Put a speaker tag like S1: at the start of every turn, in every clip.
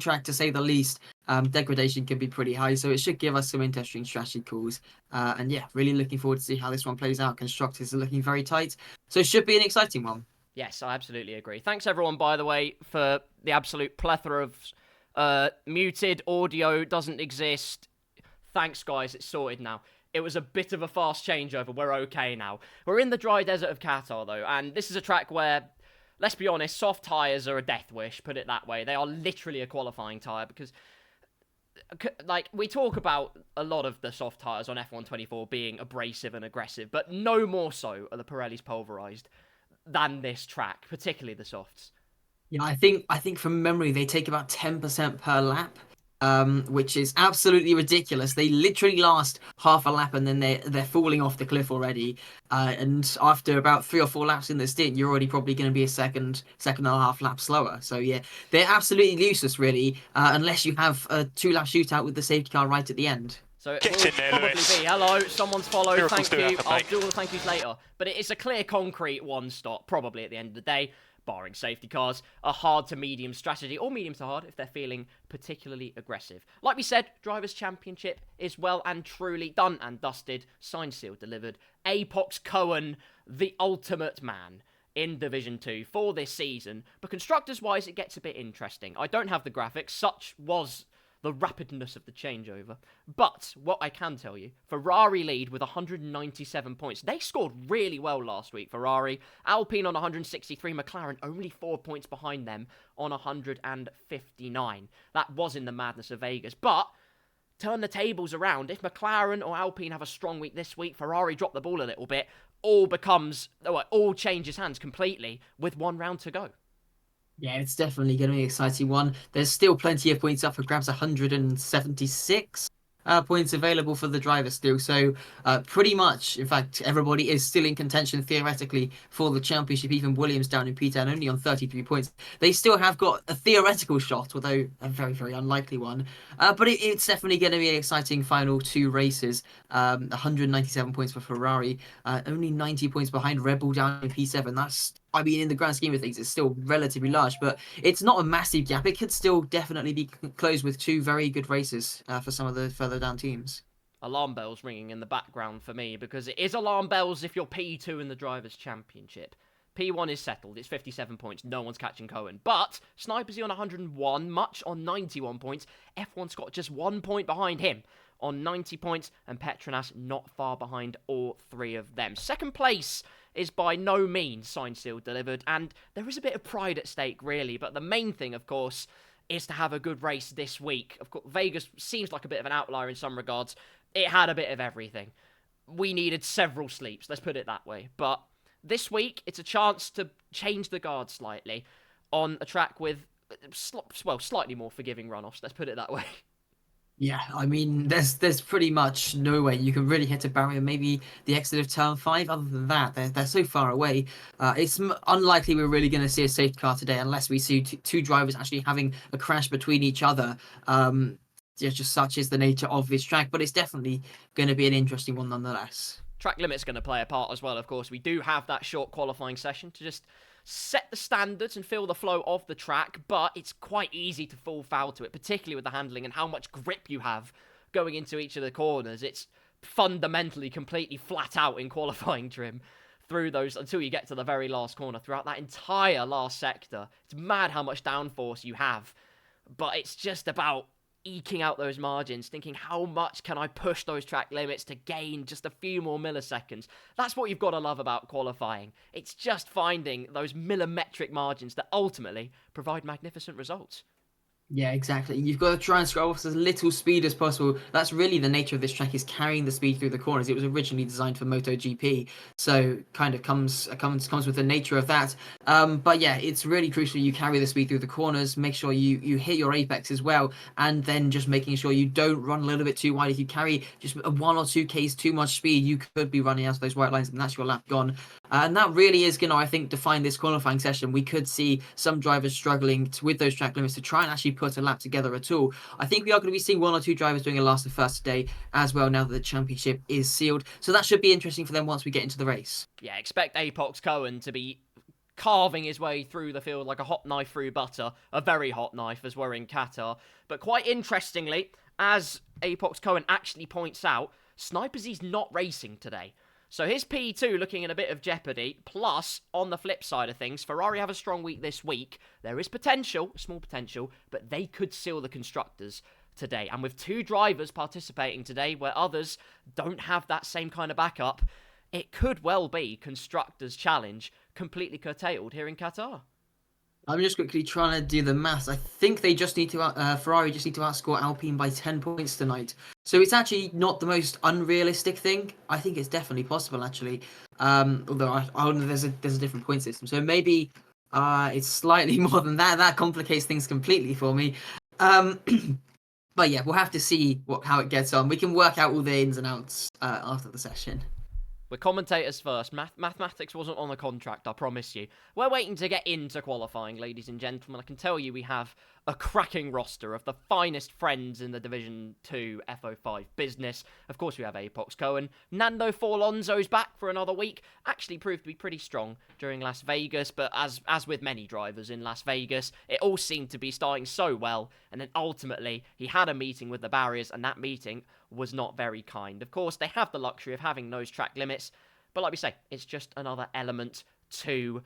S1: track, to say the least. Degradation can be pretty high, so it should give us some interesting strategy calls. And yeah, really looking forward to see how this one plays out. Constructors are looking very tight, so it should be an exciting one.
S2: Yes, I absolutely agree. Thanks everyone, by the way, for the absolute plethora of muted audio doesn't exist. Thanks, guys. It's sorted now. It was a bit of a fast changeover. We're okay now. We're in the dry desert of Qatar, though, and this is a track where, let's be honest, soft tyres are a death wish, put it that way. They are literally a qualifying tyre because, like, we talk about a lot of the soft tyres on F124 being abrasive and aggressive, but no more so are the Pirellis pulverised than this track, particularly the softs.
S1: Yeah, I think from memory they take about 10% per lap, which is absolutely ridiculous. They literally last half a lap and then they're falling off the cliff already. And after about 3 or 4 laps in the stint, you're already probably going to be a second and a half lap slower. So yeah, they're absolutely useless really, unless you have a 2-lap shootout with the safety car right at the end.
S2: So it will probably be, hello, someone's followed, thank you, I'll do all the thank yous later. But it's a clear concrete one stop, probably at the end of the day, barring safety cars, a hard to medium strategy, or medium to hard if they're feeling particularly aggressive. Like we said, Drivers' Championship is well and truly done and dusted, signed, sealed, delivered. Apox Cohen, the ultimate man in Division 2 for this season. But constructors-wise, it gets a bit interesting. I don't have the graphics, such was the rapidness of the changeover. But what I can tell you, Ferrari lead with 197 points. They scored really well last week, Ferrari. Alpine on 163, McLaren only 4 points behind them on 159. That was in the madness of Vegas. But turn the tables around. If McLaren or Alpine have a strong week this week, Ferrari drop the ball a little bit, all changes hands completely with 1 round to go.
S1: Yeah, it's definitely going to be an exciting one. There's still plenty of points up for grabs, 176 points available for the driver still. So pretty much, in fact, everybody is still in contention theoretically for the championship. Even Williams down in P10 only on 33 points. They still have got a theoretical shot, although a very, very unlikely one. But it's definitely going to be an exciting final 2 races. 197 points for Ferrari, only 90 points behind Red Bull down in P7. That's, I mean, in the grand scheme of things, it's still relatively large, but it's not a massive gap. It could still definitely be closed with 2 very good races for some of the further down teams.
S2: Alarm bells ringing in the background for me, because it is alarm bells if you're P2 in the Drivers' Championship. P1 is settled, it's 57 points, no one's catching Cohen. But Snipersy on 101, Much on 91 points, F1's got just 1 point behind him on 90 points, and Petronas not far behind all 3 of them. Second place is by no means signed, sealed, delivered, and there is a bit of pride at stake, really, but the main thing, of course, is to have a good race this week. Of course, Vegas seems like a bit of an outlier in some regards. It had a bit of everything. We needed several sleeps, let's put it that way, but this week, it's a chance to change the guard slightly on a track with, slightly more forgiving runoffs, let's put it that way.
S1: Yeah, I mean, there's pretty much no way you can really hit a barrier. Maybe the exit of turn 5. Other than that, they're so far away. It's unlikely we're really going to see a safety car today unless we see 2 drivers actually having a crash between each other. Yeah, just such is the nature of this track, but it's definitely going to be an interesting one nonetheless.
S2: Track limit's going to play a part as well, of course. We do have that short qualifying session to just set the standards and feel the flow of the track, but it's quite easy to fall foul to it, particularly with the handling and how much grip you have going into each of the corners. It's fundamentally completely flat out in qualifying trim through those until you get to the very last corner. Throughout that entire last sector, it's mad how much downforce you have, but it's just about eking out those margins, thinking how much can I push those track limits to gain just a few more milliseconds. That's what you've got to love about qualifying. It's just finding those millimetric margins that ultimately provide magnificent results.
S1: Yeah, exactly. You've got to try and scroll off as little speed as possible. That's really the nature of this track, is carrying the speed through the corners. It was originally designed for MotoGP, so kind of comes with the nature of that. But yeah, it's really crucial you carry the speed through the corners. Make sure you hit your apex as well, and then just making sure you don't run a little bit too wide. If you carry just a 1 or 2 Ks too much speed, you could be running out of those white lines, and that's your lap gone. And that really is going to, I think, define this qualifying session. We could see some drivers struggling with those track limits to try and actually put a lap together at all. I think we are going to be seeing 1 or 2 drivers doing a last to first today as well, now that the championship is sealed. So that should be interesting for them once we get into the race.
S2: Yeah, expect Apox Cohen to be carving his way through the field like a hot knife through butter. A very hot knife, as we're in Qatar. But quite interestingly, as Apox Cohen actually points out, Snipersy's not racing today. So his P2 looking in a bit of jeopardy. Plus, on the flip side of things, Ferrari have a strong week this week. There is potential, small potential, but they could seal the Constructors today. And with 2 drivers participating today where others don't have that same kind of backup, it could well be Constructors' challenge completely curtailed here in Qatar.
S1: I'm just quickly trying to do the maths. I think they just need to Ferrari just need to outscore Alpine by 10 points tonight. So it's actually not the most unrealistic thing. I think it's definitely possible, actually. Although I know there's a different point system, so maybe it's slightly more than that. That complicates things completely for me. But yeah, we'll have to see how it gets on. We can work out all the ins and outs after the session.
S2: We're commentators first. Mathematics wasn't on the contract, I promise you. We're waiting to get into qualifying, ladies and gentlemen. I can tell you we have a cracking roster of the finest friends in the Division 2 F05 business. Of course, we have Apox Cohen. Nando Forlonzo's back for another week. Actually proved to be pretty strong during Las Vegas, but as with many drivers in Las Vegas, it all seemed to be starting so well, and then ultimately, he had a meeting with the barriers, and that meeting was not very kind. Of course, they have the luxury of having nose track limits, but like we say, it's just another element to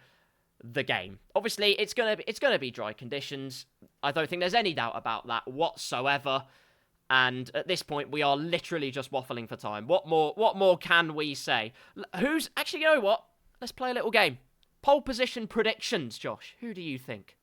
S2: the game. Obviously, it's gonna be dry conditions. I don't think there's any doubt about that whatsoever. And at this point, we are literally just waffling for time. What more can we say? Who's actually? You know what? Let's play a little game. Pole position predictions, Josh. Who do you think?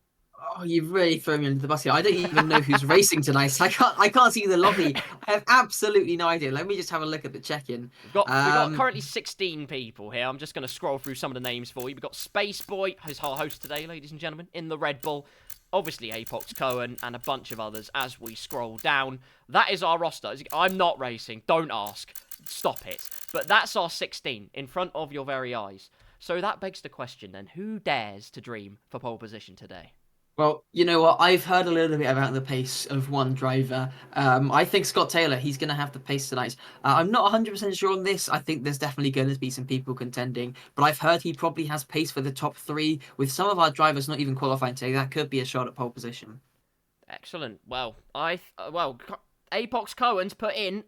S1: Oh, you've really thrown me under the bus here. I don't even know who's racing tonight. So I can't see the lobby. I have absolutely no idea. Let me just have a look at the check-in.
S2: We've got currently 16 people here. I'm just going to scroll through some of the names for you. We've got Space Boy, who's our host today, ladies and gentlemen, in the Red Bull. Obviously, Apox Cohen and a bunch of others as we scroll down. That is our roster. I'm not racing. Don't ask. Stop it. But that's our 16 in front of your very eyes. So that begs the question then, who dares to dream for pole position today?
S1: Well, you know what? I've heard a little bit about the pace of one driver. I think Scott Taylor, he's going to have the pace tonight. I'm not 100% sure on this. I think there's definitely going to be some people contending. But I've heard he probably has pace for the top 3. With some of our drivers not even qualifying today, that could be a shot at pole position.
S2: Excellent. Well, Apox Cohen's put in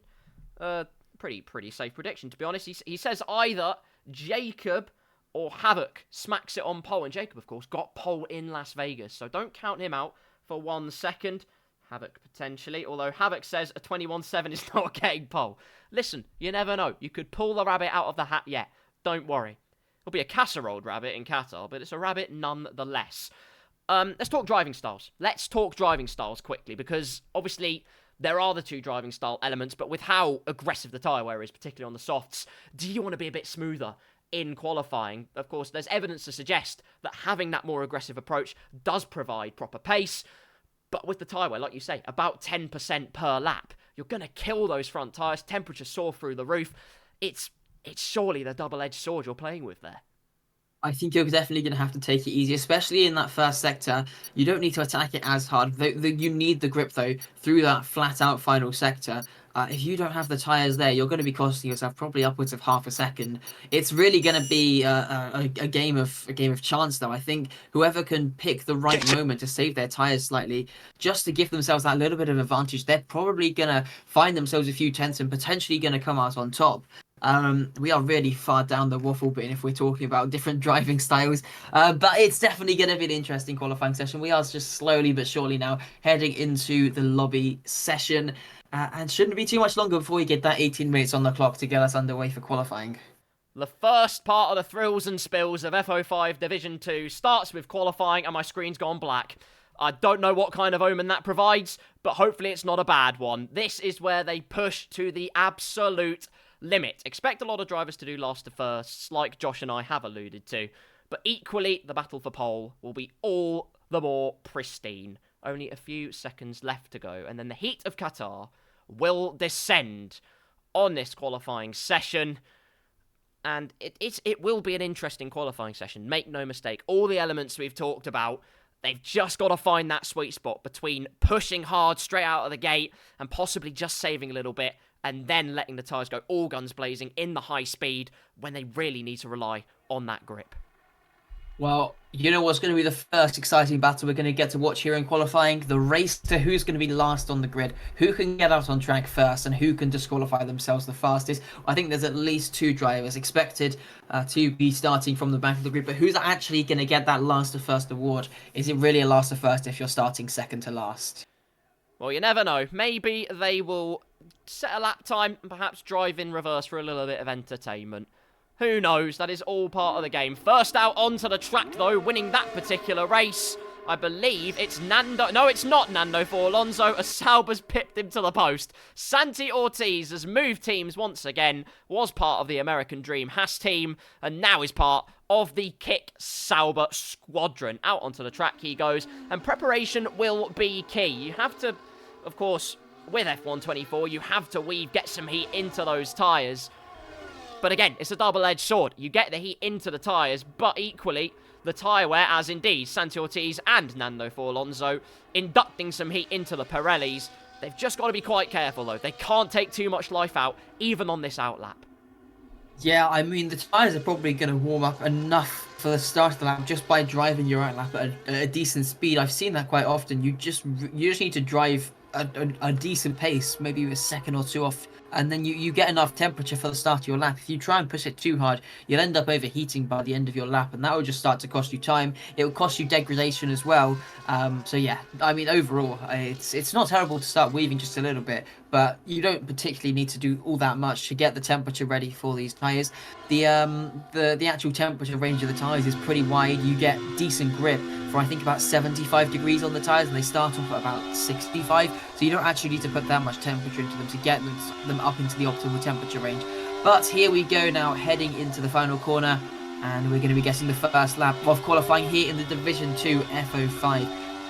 S2: a pretty safe prediction, to be honest. He says either Jacob or Havoc smacks it on pole. And Jacob, of course, got pole in Las Vegas. So don't count him out for 1 second. Havoc potentially. Although Havoc says a 21-7 is not getting pole. Listen, you never know. You could pull the rabbit out of the hat yet. Don't worry. It'll be a casserole rabbit in Qatar, but it's a rabbit nonetheless. Let's talk driving styles. Let's talk driving styles quickly, because obviously there are the 2 driving style elements, but with how aggressive the tyre wear is, particularly on the softs, do you want to be a bit smoother in qualifying? Of course, there's evidence to suggest that having that more aggressive approach does provide proper pace. But with the tyre wear, like you say, about 10% per lap, you're going to kill those front tyres. Temperature soar through the roof. It's surely the double-edged sword you're playing with there.
S1: I think you're definitely going to have to take it easy, especially in that first sector. You don't need to attack it as hard. You need the grip, though, through that flat-out final sector. If you don't have the tyres there, you're going to be costing yourself probably upwards of half a second. It's really going to be a game of chance, though. I think whoever can pick the right moment to save their tyres slightly, just to give themselves that little bit of advantage, they're probably going to find themselves a few tenths and potentially going to come out on top. We are really far down the waffle bin if we're talking about different driving styles, but it's definitely going to be an interesting qualifying session. We are just slowly but surely now heading into the lobby session, and shouldn't be too much longer before we get that 18 minutes on the clock to get us underway for qualifying.
S2: The first part of the thrills and spills of F05 Division 2 starts with qualifying, and my screen's gone black. I don't know what kind of omen that provides, but hopefully it's not a bad one. This is where they push to the absolute limit. Expect a lot of drivers to do last to firsts, like Josh and I have alluded to. But equally, the battle for pole will be all the more pristine. Only a few seconds left to go, and then the heat of Qatar will descend on this qualifying session. And it will be an interesting qualifying session. Make no mistake. All the elements we've talked about, they've just got to find that sweet spot between pushing hard straight out of the gate and possibly just saving a little bit, and then letting the tyres go all guns blazing in the high speed when they really need to rely on that grip.
S1: Well, you know what's going to be the first exciting battle we're going to get to watch here in qualifying? The race to who's going to be last on the grid, who can get out on track first, and who can disqualify themselves the fastest. I think there's at least 2 drivers expected to be starting from the back of the grid, but who's actually going to get that last to first award? Is it really a last to first if you're starting second to last?
S2: Well, you never know. Maybe they will set a lap time and perhaps drive in reverse for a little bit of entertainment. Who knows? That is all part of the game. First out onto the track, though, winning that particular race. I believe it's Nando. No, it's not Nando for Alonso, as Sauber's pipped him to the post. Santi Ortiz has moved teams once again, was part of the American Dream Haas team, and now is part of the Kick Sauber squadron. Out onto the track he goes, and preparation will be key. You have to, of course, with F124, you have to get some heat into those tyres. But again, it's a double-edged sword. You get the heat into the tyres, but equally, the tyre wear, as indeed Santi Ortiz and Nando for Alonso, inducting some heat into the Pirellis. They've just got to be quite careful, though. They can't take too much life out, even on this outlap.
S1: Yeah, I mean, the tyres are probably going to warm up enough for the start of the lap just by driving your outlap at a decent speed. I've seen that quite often. You just need to drive a decent pace, maybe a second or two off, and then you get enough temperature for the start of your lap. If you try and push it too hard, you'll end up overheating by the end of your lap, and that will just start to cost you time. It will cost you degradation as well. So yeah, I mean, overall, it's not terrible to start weaving just a little bit, but you don't particularly need to do all that much to get the temperature ready for these tyres. The actual temperature range of the tyres is pretty wide. You get decent grip for, I think, about 75 degrees on the tyres, and they start off at about 65, so you don't actually need to put that much temperature into them to get them up into the optimal temperature range. But here we go now, heading into the final corner, and we're going to be getting the first lap of qualifying here in the Division 2 F05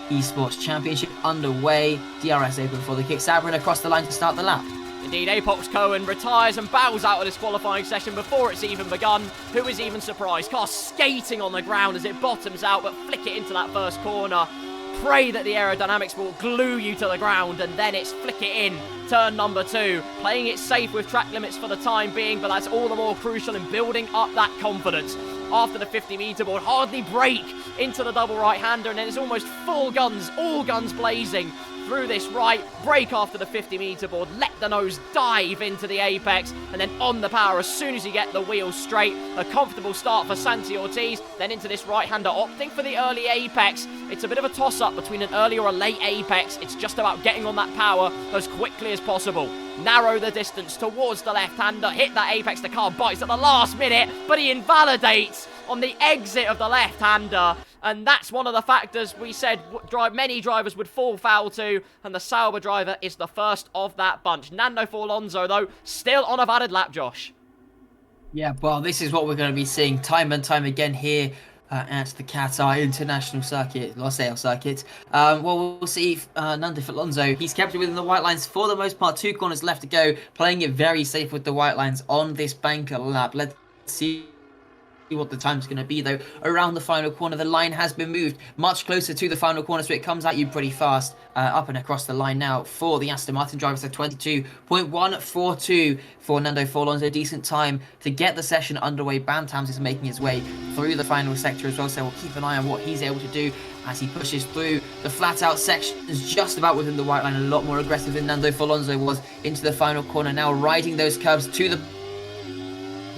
S1: ESPORTS Championship underway. DRS open for the Kick Sauber and across the line to start the lap.
S2: Indeed, Apox Cohen retires and bows out of this qualifying session before it's even begun. Who is even surprised? Car skating on the ground as it bottoms out, but flick it into that first corner. Pray that the aerodynamics will glue you to the ground, and then it's flick it in. Turn number 2, playing it safe with track limits for the time being, but that's all the more crucial in building up that confidence. After the 50-meter board, hardly brake into the double right-hander, and then it's almost full guns, all guns blazing through this right, brake after the 50-meter board, let the nose dive into the apex, and then on the power as soon as you get the wheels straight. A comfortable start for Santi Ortiz, then into this right-hander, opting for the early apex. It's a bit of a toss-up between an early or a late apex. It's just about getting on that power as quickly as possible. Narrow the distance towards the left-hander, hit that apex, the car bites at the last minute, but he invalidates on the exit of the left-hander. And that's one of the factors we said many drivers would fall foul to, and the Sauber driver is the first of that bunch. Nando for Alonso, though, still on a valid lap, Josh.
S1: Yeah, well, this is what we're going to be seeing time and time again here at the Qatar International Circuit, Losail Circuit. Well, we'll see if Nando for Alonso, he's kept it within the white lines for the most part. 2 corners left to go, playing it very safe with the white lines on this banker lap. Let's see what the time's going to be, though. Around the final corner, the line has been moved much closer to the final corner, so it comes at you pretty fast. Up and across the line now for the Aston Martin drivers, so 22.142 for Nando for Alonso. Decent time to get the session underway. Bantams is making his way through the final sector as well, so we'll keep an eye on what he's able to do as he pushes through. The flat-out section is just about within the white line, a lot more aggressive than Nando for Alonso was into the final corner, now riding those curves to the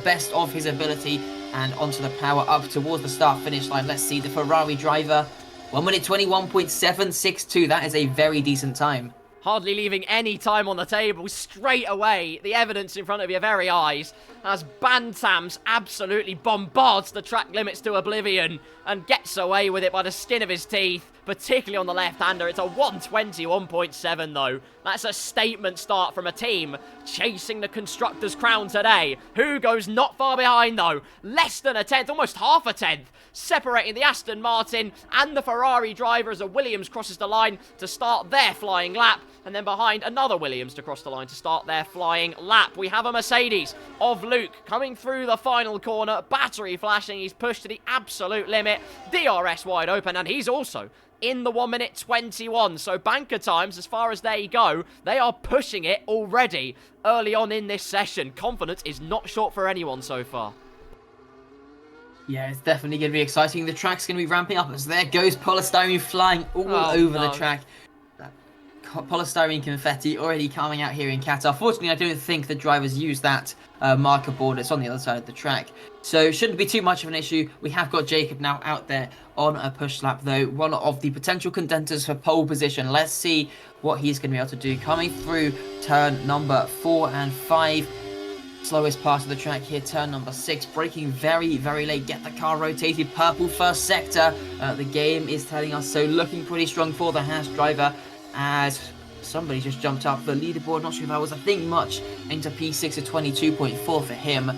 S1: best of his ability and onto the power up towards the start-finish line. Let's see the Ferrari driver. 1 minute 21.762. That is a very decent time.
S2: Hardly leaving any time on the table, straight away, the evidence in front of your very eyes, as Bantams absolutely bombards the track limits to oblivion and gets away with it by the skin of his teeth, particularly on the left-hander. It's a 121.7 though. That's a statement start from a team chasing the Constructors' crown today. Who goes not far behind though? Less than a tenth, almost half a tenth, separating the Aston Martin and the Ferrari driver as a Williams crosses the line to start their flying lap, and then behind another Williams to cross the line to start their flying lap. We have a Mercedes of Luke coming through the final corner, battery flashing, he's pushed to the absolute limit, DRS wide open, and he's also in the 1 minute 21. So banker times, as far as they go, they are pushing it already early on in this session. Confidence is not short for anyone so far.
S1: Yeah, it's definitely going to be exciting. The track's going to be ramping up as there goes polystyrene flying all over the track. Polystyrene confetti already coming out here in Qatar. Fortunately, I don't think the drivers use that marker board. It's on the other side of the track, so shouldn't be too much of an issue. We have got Jacob now out there on a push lap, though, one of the potential contenders for pole position. Let's see what he's going to be able to do. Coming through turn number 4 and 5. Slowest part of the track here, turn number 6, braking very, very late, get the car rotated, purple first sector, the game is telling us so, looking pretty strong for the Haas driver, as somebody just jumped up the leaderboard, not sure if that was, I think much, into P6 at 22.4 for him,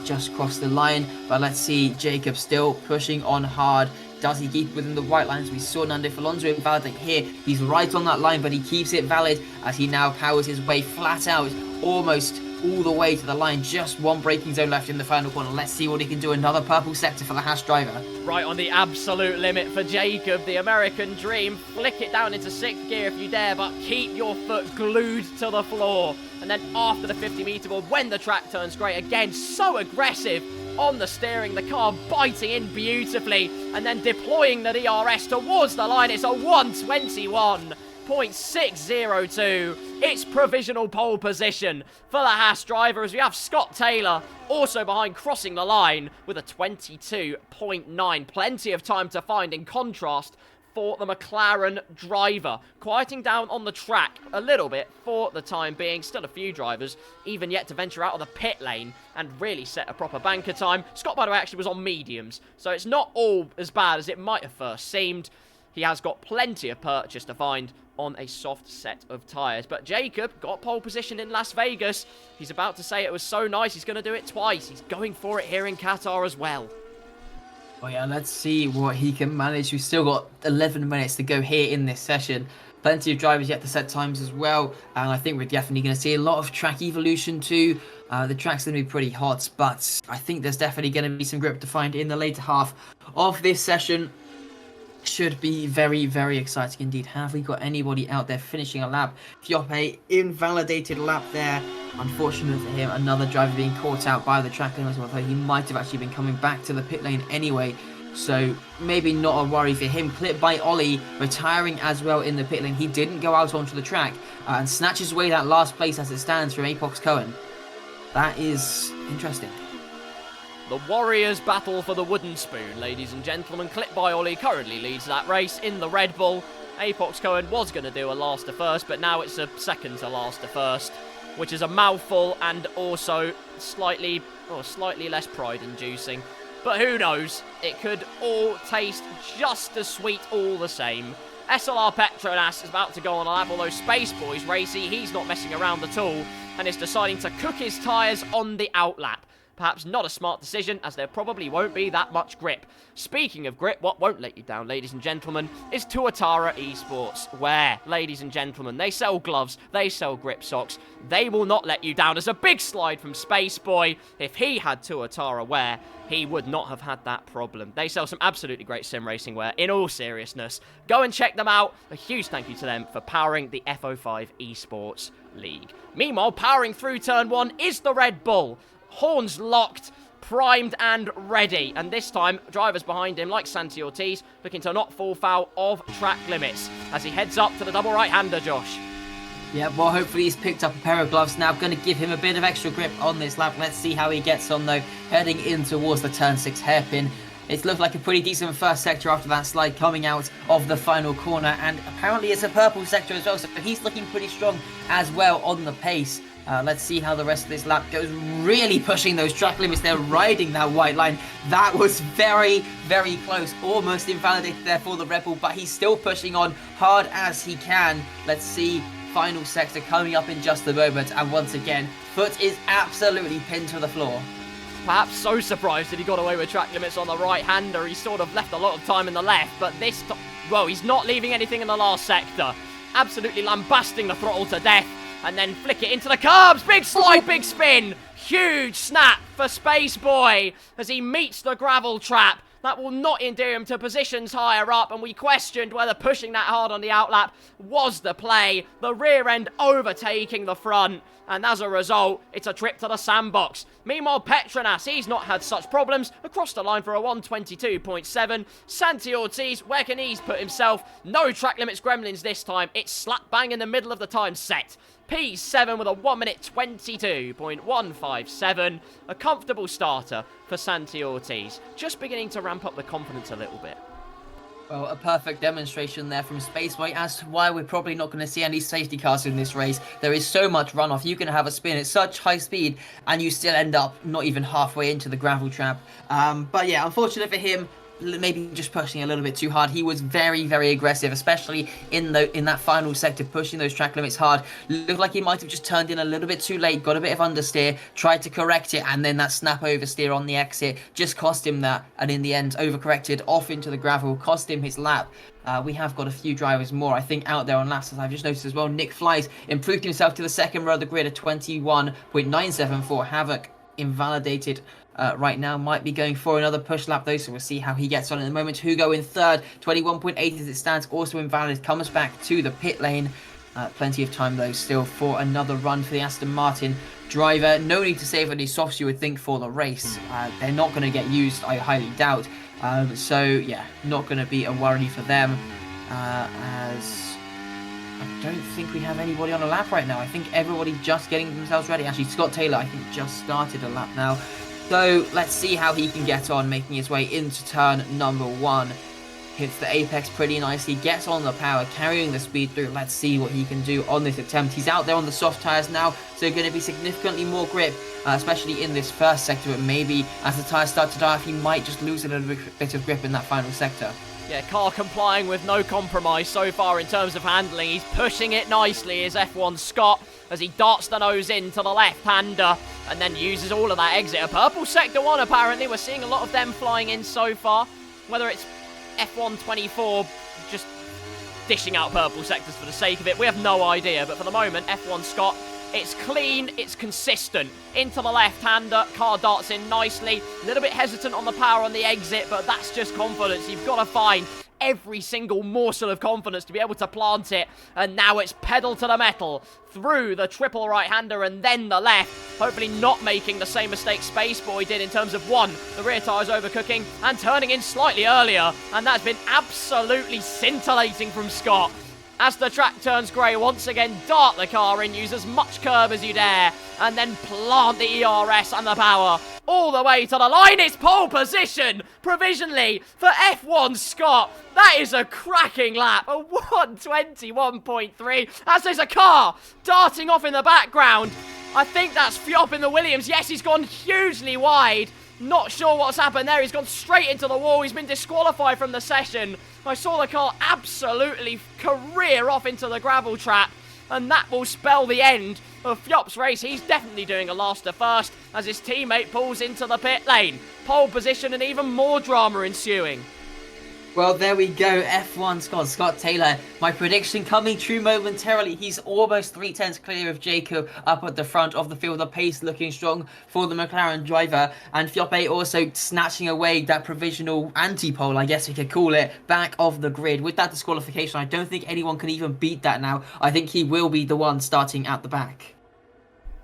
S1: just crossed the line, but let's see, Jacob still pushing on hard. Does he keep within the white lines? We saw Nando Alonso invalidate here. He's right on that line, but he keeps it valid as he now powers his way flat out, almost all the way to the line. Just one braking zone left in the final corner. Let's see what he can do. Another purple sector for the Haas driver.
S2: Right on the absolute limit for Jacob, the American dream. Flick it down into 6th gear if you dare, but keep your foot glued to the floor. And then after the 50-meter board, when the track turns grey, again, so aggressive on the steering, the car biting in beautifully, and then deploying the DRS towards the line. It's a 1:21.602. It's provisional pole position for the Haas driver, as we have Scott Taylor also behind, crossing the line with a 22.9. Plenty of time to find, in contrast, for the McLaren driver. Quieting down on the track a little bit for the time being. Still a few drivers even yet to venture out of the pit lane and really set a proper banker time. Scott, by the way, actually was on mediums, so it's not all as bad as it might have first seemed. He has got plenty of purchase to find on a soft set of tyres. But Jacob got pole position in Las Vegas. He's about to say it was so nice, he's going to do it twice. He's going for it here in Qatar as well.
S1: Oh yeah, let's see what he can manage. We've still got 11 minutes to go here in this session. Plenty of drivers yet to set times as well. And I think we're definitely going to see a lot of track evolution too. The track's going to be pretty hot, but I think there's definitely going to be some grip to find in the later half of this session. Should be very, very exciting indeed. Have we got anybody out there finishing a lap? Fiope, invalidated lap there. Unfortunate for him, another driver being caught out by the track limits, although he might have actually been coming back to the pit lane anyway. So maybe not a worry for him. Clipped by Ollie, retiring as well in the pit lane. He didn't go out onto the track and snatches away that last place as it stands from Apox Cohen. That is interesting.
S2: The Warriors battle for the wooden spoon, ladies and gentlemen. Clipped by Ollie currently leads that race in the Red Bull. Apox Cohen was going to do a last to first, but now it's a second to last to first, which is a mouthful and also slightly less pride-inducing. But who knows? It could all taste just as sweet all the same. SLR Petronas is about to go on a lap, although Space Boy's racy, he's not messing around at all and is deciding to cook his tyres on the outlap. Perhaps not a smart decision, as there probably won't be that much grip. Speaking of grip, what won't let you down, ladies and gentlemen, is Qatar ESPORTS, where, ladies and gentlemen, they sell gloves, they sell grip socks. They will not let you down. As a big slide from Space Boy. If he had Tuatara wear, he would not have had that problem. They sell some absolutely great sim racing wear, in all seriousness. Go and check them out. A huge thank you to them for powering the F05 ESPORTS League. Meanwhile, powering through turn 1 is the Red Bull. Horns locked, primed and ready. And this time, drivers behind him, like Santi Ortiz, looking to not fall foul of track limits as he heads up to the double right-hander, Josh.
S1: Yeah, well, hopefully he's picked up a pair of gloves now. Going to give him a bit of extra grip on this lap. Let's see how he gets on, though, heading in towards the turn 6 hairpin. It looked like a pretty decent first sector after that slide coming out of the final corner. And apparently it's a purple sector as well, so he's looking pretty strong as well on the pace. Let's see how the rest of this lap goes. Really pushing those track limits. They're riding that white line. That was very, very close. Almost invalidated there for the Red Bull, but he's still pushing on hard as he can. Let's see. Final sector coming up in just a moment. And once again, foot is absolutely pinned to the floor.
S2: Perhaps so surprised that he got away with track limits on the right-hander. He sort of left a lot of time in the left, but this well, he's not leaving anything in the last sector. Absolutely lambasting the throttle to death. And then flick it into the curbs. Big slide, big spin. Huge snap for Space Boy as he meets the gravel trap. That will not endear him to positions higher up, and we questioned whether pushing that hard on the outlap was the play. The rear end overtaking the front, and as a result, it's a trip to the sandbox. Meanwhile, Petronas, he's not had such problems. Across the line for a 122.7. Santi Ortiz, where can he put himself? No track limits gremlins this time. It's slap bang in the middle of the time set. P7 with a 1 minute 22.157. A comfortable starter for Santi Ortiz. Just beginning to ramp up the confidence a little bit.
S1: Well, a perfect demonstration there from Spaceboy as to why we're probably not going to see any safety cars in this race. There is so much runoff. You can have a spin at such high speed and you still end up not even halfway into the gravel trap. But yeah, unfortunate for him. Maybe just pushing a little bit too hard. He was very, very aggressive, especially in that final sector, pushing those track limits hard. Looked like he might have just turned in a little bit too late, got a bit of understeer, tried to correct it, and then that snap oversteer on the exit just cost him that, and in the end, overcorrected off into the gravel, cost him his lap. We have got a few drivers more, I think, out there on laps, as I've just noticed as well. Nick Flies improved himself to the second row of the grid at 21.974. Havoc invalidated right now, might be going for another push lap though, so we'll see how he gets on in a moment. Hugo in third, 21.8 as it stands, also invalid, comes back to the pit lane. Plenty of time though still for another run for the Aston Martin driver. No need to save any softs, you would think, for the race. They're not going to get used, I highly doubt. So yeah, not going to be a worry for them, as I don't think we have anybody on a lap right now. I think everybody just getting themselves ready. Actually, Scott Taylor, I think, just started a lap now. So let's see how he can get on, making his way into turn number 1. Hits the apex pretty nicely, gets on the power, carrying the speed through. Let's see what he can do on this attempt. He's out there on the soft tyres now, so going to be significantly more grip, especially in this first sector. But maybe as the tyres start to die off, he might just lose a little bit of grip in that final sector.
S2: Yeah, Car complying with no compromise so far in terms of handling. He's pushing it nicely, is F1 Scott, as he darts the nose into the left-hander and then uses all of that exit. A purple sector 1, apparently. We're seeing a lot of them flying in so far. Whether it's F1 24 just dishing out purple sectors for the sake of it, we have no idea. But for the moment, F1 Scott, it's clean, it's consistent. Into the left-hander, Car darts in nicely. A little bit hesitant on the power on the exit, but that's just confidence. You've got to find every single morsel of confidence to be able to plant it. And now it's pedal to the metal through the triple right-hander and then the left. Hopefully not making the same mistake Spaceboy did in terms of, 1, the rear tyres overcooking and turning in slightly earlier. And that's been absolutely scintillating from Scott. As the track turns grey, once again, dart the car in, use as much curb as you dare, and then plant the ERS and the power all the way to the line. It's pole position, provisionally, for F1 Scott. That is a cracking lap, a 121.3, as there's a car darting off in the background. I think that's Fiop in the Williams. Yes, he's gone hugely wide. Not sure what's happened there. He's gone straight into the wall. He's been disqualified from the session. I saw the car absolutely career off into the gravel trap, and that will spell the end of Fiop's race. He's definitely doing a last to first as his teammate pulls into the pit lane. Pole position and even more drama ensuing.
S1: Well, there we go, F1 Scott Taylor. My prediction coming true momentarily. He's almost 3/10 clear of Jacob up at the front of the field. The pace looking strong for the McLaren driver. And Fiope also snatching away that provisional anti-pole, I guess we could call it, back of the grid. With that disqualification, I don't think anyone can even beat that now. I think he will be the one starting at the back.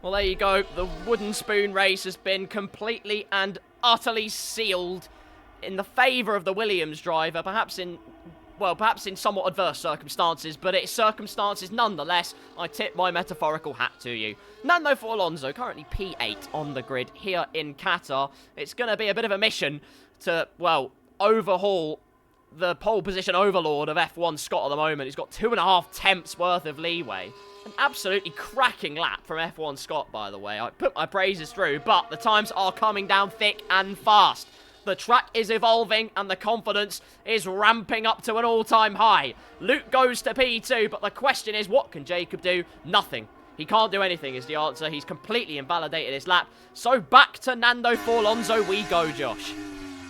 S2: Well, there you go. The wooden spoon race has been completely and utterly sealed in the favour of the Williams driver, perhaps in somewhat adverse circumstances, but it's circumstances nonetheless. I tip my metaphorical hat to you. Nando Forlonzo, currently P8 on the grid here in Qatar. It's going to be a bit of a mission to, well, overhaul the pole position overlord of F1 Scott at the moment. He's got 2.5 tenths worth of leeway. An absolutely cracking lap from F1 Scott, by the way. I put my praises through, but the times are coming down thick and fast. The track is evolving and the confidence is ramping up to an all-time high. Luke goes to P2, but the question is, what can Jacob do? Nothing. He can't do anything is the answer. He's completely invalidated his lap. So back to Nando Forlonzo we go, Josh.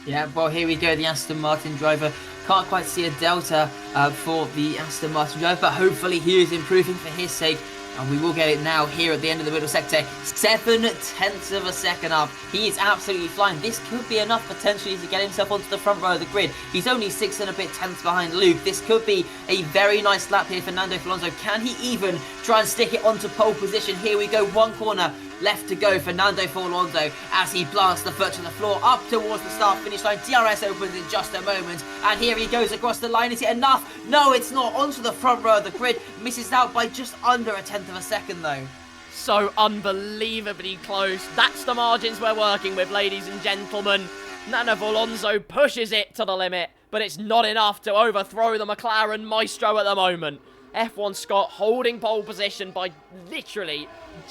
S1: Yeah, well, here we go. The Aston Martin driver. Can't quite see a delta for the Aston Martin driver, but hopefully he is improving for his sake. And we will get it now here at the end of the middle sector. 7/10 of a second up. He is absolutely flying. This could be enough potentially to get himself onto the front row of the grid. He's only 6 and a bit tenths behind Luke. This could be a very nice lap here for Nando Alonso. Can he even try and stick it onto pole position? Here we go. One corner left to go for Nando Alonso as he blasts the foot to the floor up towards the start-finish line. DRS opens in just a moment, and here he goes across the line. Is it enough? No, it's not. Onto the front row of the grid. Misses out by just under 1/10 of a second, though.
S2: So unbelievably close. That's the margins we're working with, ladies and gentlemen. Nando Alonso pushes it to the limit, but it's not enough to overthrow the McLaren maestro at the moment. F1 Scott holding pole position by literally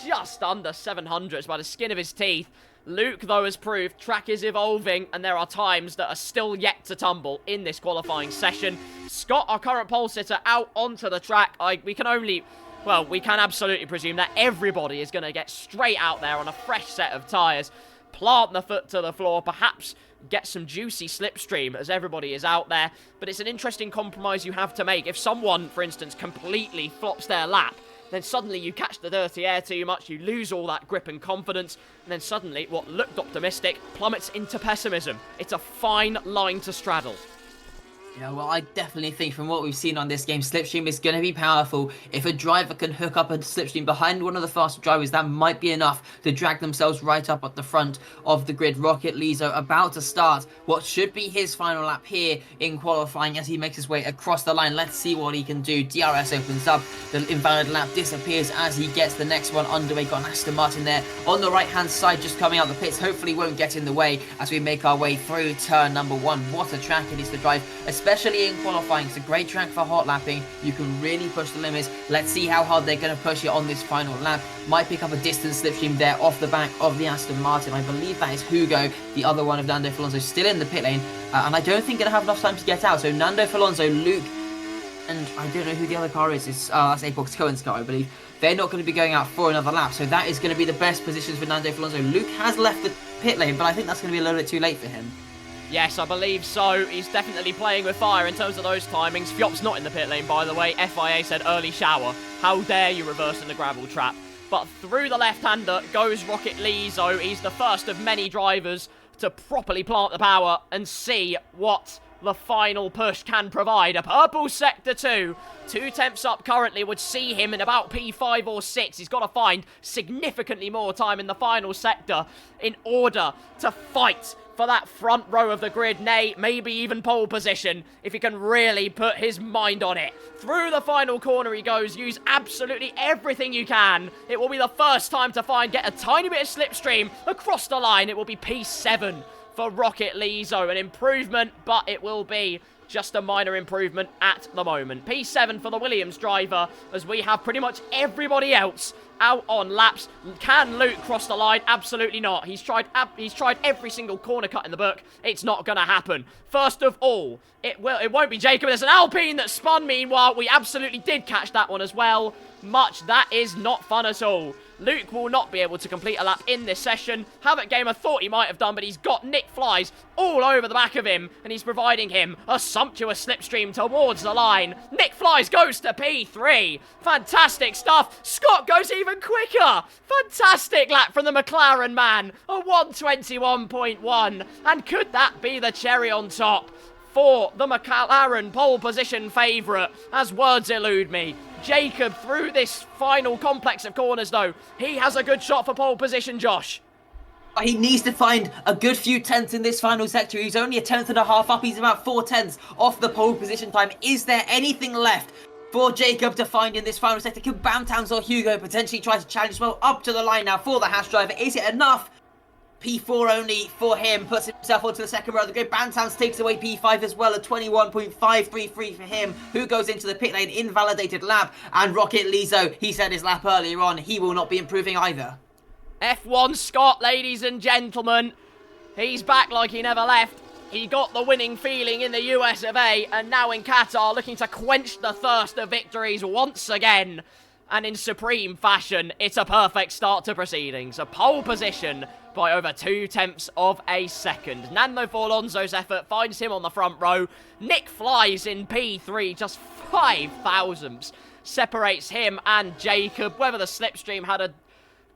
S2: just under 700s by the skin of his teeth. Luke, though, has proved track is evolving, and there are times that are still yet to tumble in this qualifying session. Scott, our current pole sitter, out onto the track. We can absolutely presume that everybody is going to get straight out there on a fresh set of tyres, plant the foot to the floor, perhaps get some juicy slipstream as everybody is out there. But it's an interesting compromise you have to make. If someone, for instance, completely flops their lap, then suddenly you catch the dirty air too much, you lose all that grip and confidence, and then suddenly what looked optimistic plummets into pessimism. It's a fine line to straddle.
S1: Yeah, well, I definitely think from what we've seen on this game, slipstream is going to be powerful. If a driver can hook up a slipstream behind one of the faster drivers, that might be enough to drag themselves right up at the front of the grid. Rocket Lizo about to start what should be his final lap here in qualifying as he makes his way across the line. Let's see what he can do. DRS opens up. The invalid lap disappears as he gets the next one underway. Got an Aston Martin there on the right-hand side just coming out the pits. Hopefully won't get in the way as we make our way through turn number 1. What a track it is to drive, especially in qualifying. It's a great track for hot lapping. You can really push the limits. Let's see how hard they're going to push it on this final lap. Might pick up a distance slipstream there off the back of the Aston Martin. I believe that is Hugo, the other one of Nando Alonso, still in the pit lane, and I don't think going to have enough time to get out. So Nando Alonso, Luke, and I don't know who the other car is. That's Apex Cohen's car, I believe. They're not going to be going out for another lap, so that is going to be the best positions for Nando Alonso. Luke has left the pit lane, but I think that's going to be a little bit too late for him.
S2: Yes, I believe so. He's definitely playing with fire in terms of those timings. Fiop's not in the pit lane, by the way. FIA said early shower. How dare you reverse in the gravel trap? But through the left-hander goes Rocket Lizo. He's the first of many drivers to properly plant the power and see what the final push can provide. A purple sector 2. 2 temps up currently would see him in about P5 or 6. He's got to find significantly more time in the final sector in order to fight for that front row of the grid, nay, maybe even pole position, if he can really put his mind on it. Through the final corner he goes. Use absolutely everything you can. It will be the first time to get a tiny bit of slipstream across the line. It will be P7 for Rocket Lizo. An improvement, but it will be just a minor improvement at the moment. P7 for the Williams driver, as we have pretty much everybody else out on laps. Can Luke cross the line? Absolutely not. He's tried every single corner cut in the book. It's not going to happen. First of all, it won't be Jacob. There's an Alpine that spun meanwhile. We absolutely did catch that one as well. That is not fun at all. Luke will not be able to complete a lap in this session. Havoc Gamer thought he might have done, but he's got Nick Flies all over the back of him, and he's providing him a sumptuous slipstream towards the line. Nick Flies goes to P3. Fantastic stuff. Scott goes even quicker. Fantastic lap from the McLaren man. A 1:21.1. And could that be the cherry on top for the McLaren pole position favourite, as words elude me? Jacob through this final complex of corners, though. He has a good shot for pole position, Josh.
S1: He needs to find a good few tenths in this final sector. He's only a 1.5 up. He's about 4 tenths off the pole position time. Is there anything left for Jacob to find in this final sector? Can Bamtowns or Hugo potentially try to challenge? Well, up to the line now for the Haas driver. Is it enough? P4 only for him, puts himself onto the second row of the grid. Bantams takes away P5 as well, a 21.533 for him, who goes into the pit lane, invalidated lap. And Rocket Lizo, he said his lap earlier on, he will not be improving either.
S2: F1 Scott, ladies and gentlemen, he's back like he never left. He got the winning feeling in the US of A, and now in Qatar, looking to quench the thirst of victories once again. And in supreme fashion, it's a perfect start to proceedings. A pole position by over 2 tenths of a second. Nando Alonso's effort finds him on the front row. Nick Flies in P3, just 5 thousandths. separates him and Jacob. Whether the slipstream had a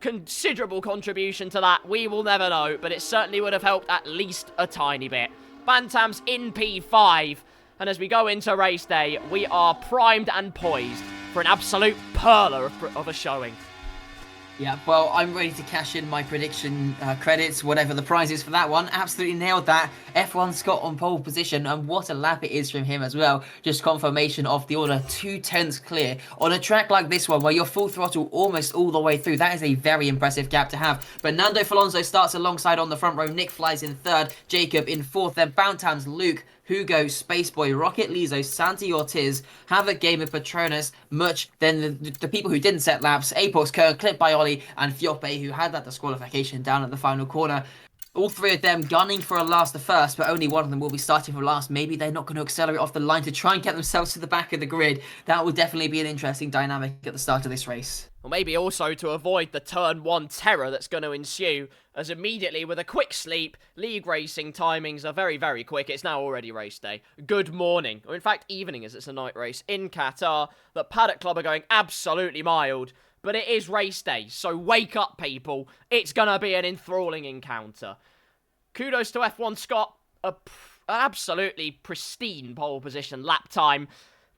S2: considerable contribution to that, we will never know, but it certainly would have helped at least a tiny bit. Bantam's in P5, and as we go into race day, we are primed and poised for an absolute perler of a showing.
S1: Yeah, well, I'm ready to cash in my prediction credits, whatever the prize is for that one. Absolutely nailed that. F1 Scott on pole position, and what a lap it is from him as well. Just confirmation of the order, 2/10 clear. On a track like this one, where you're full throttle almost all the way through, that is a very impressive gap to have. But Nando Falonzo starts alongside on the front row. Nick flies in third, Jacob in fourth, then Bantam's Luke, Hugo, Spaceboy, Rocket Lizzo, Santi Ortiz, Havoc Gamer, Patronus, Much, then the people who didn't set laps, Apox, Kern, Clip by Ollie, and Fiope, who had that disqualification down at the final corner. All three of them gunning for a last to first, but only one of them will be starting for last. Maybe they're not going to accelerate off the line to try and get themselves to the back of the grid. That will definitely be an interesting dynamic at the start of this race.
S2: Or maybe also to avoid the turn 1 terror that's going to ensue, as immediately with a quick sleep, league racing timings are very, very quick. It's now already race day. Good morning, or in fact evening as it's a night race in Qatar. The Paddock Club are going absolutely mild, but it is race day, so wake up people. It's going to be an enthralling encounter. Kudos to F1 Scott, an absolutely pristine pole position lap time.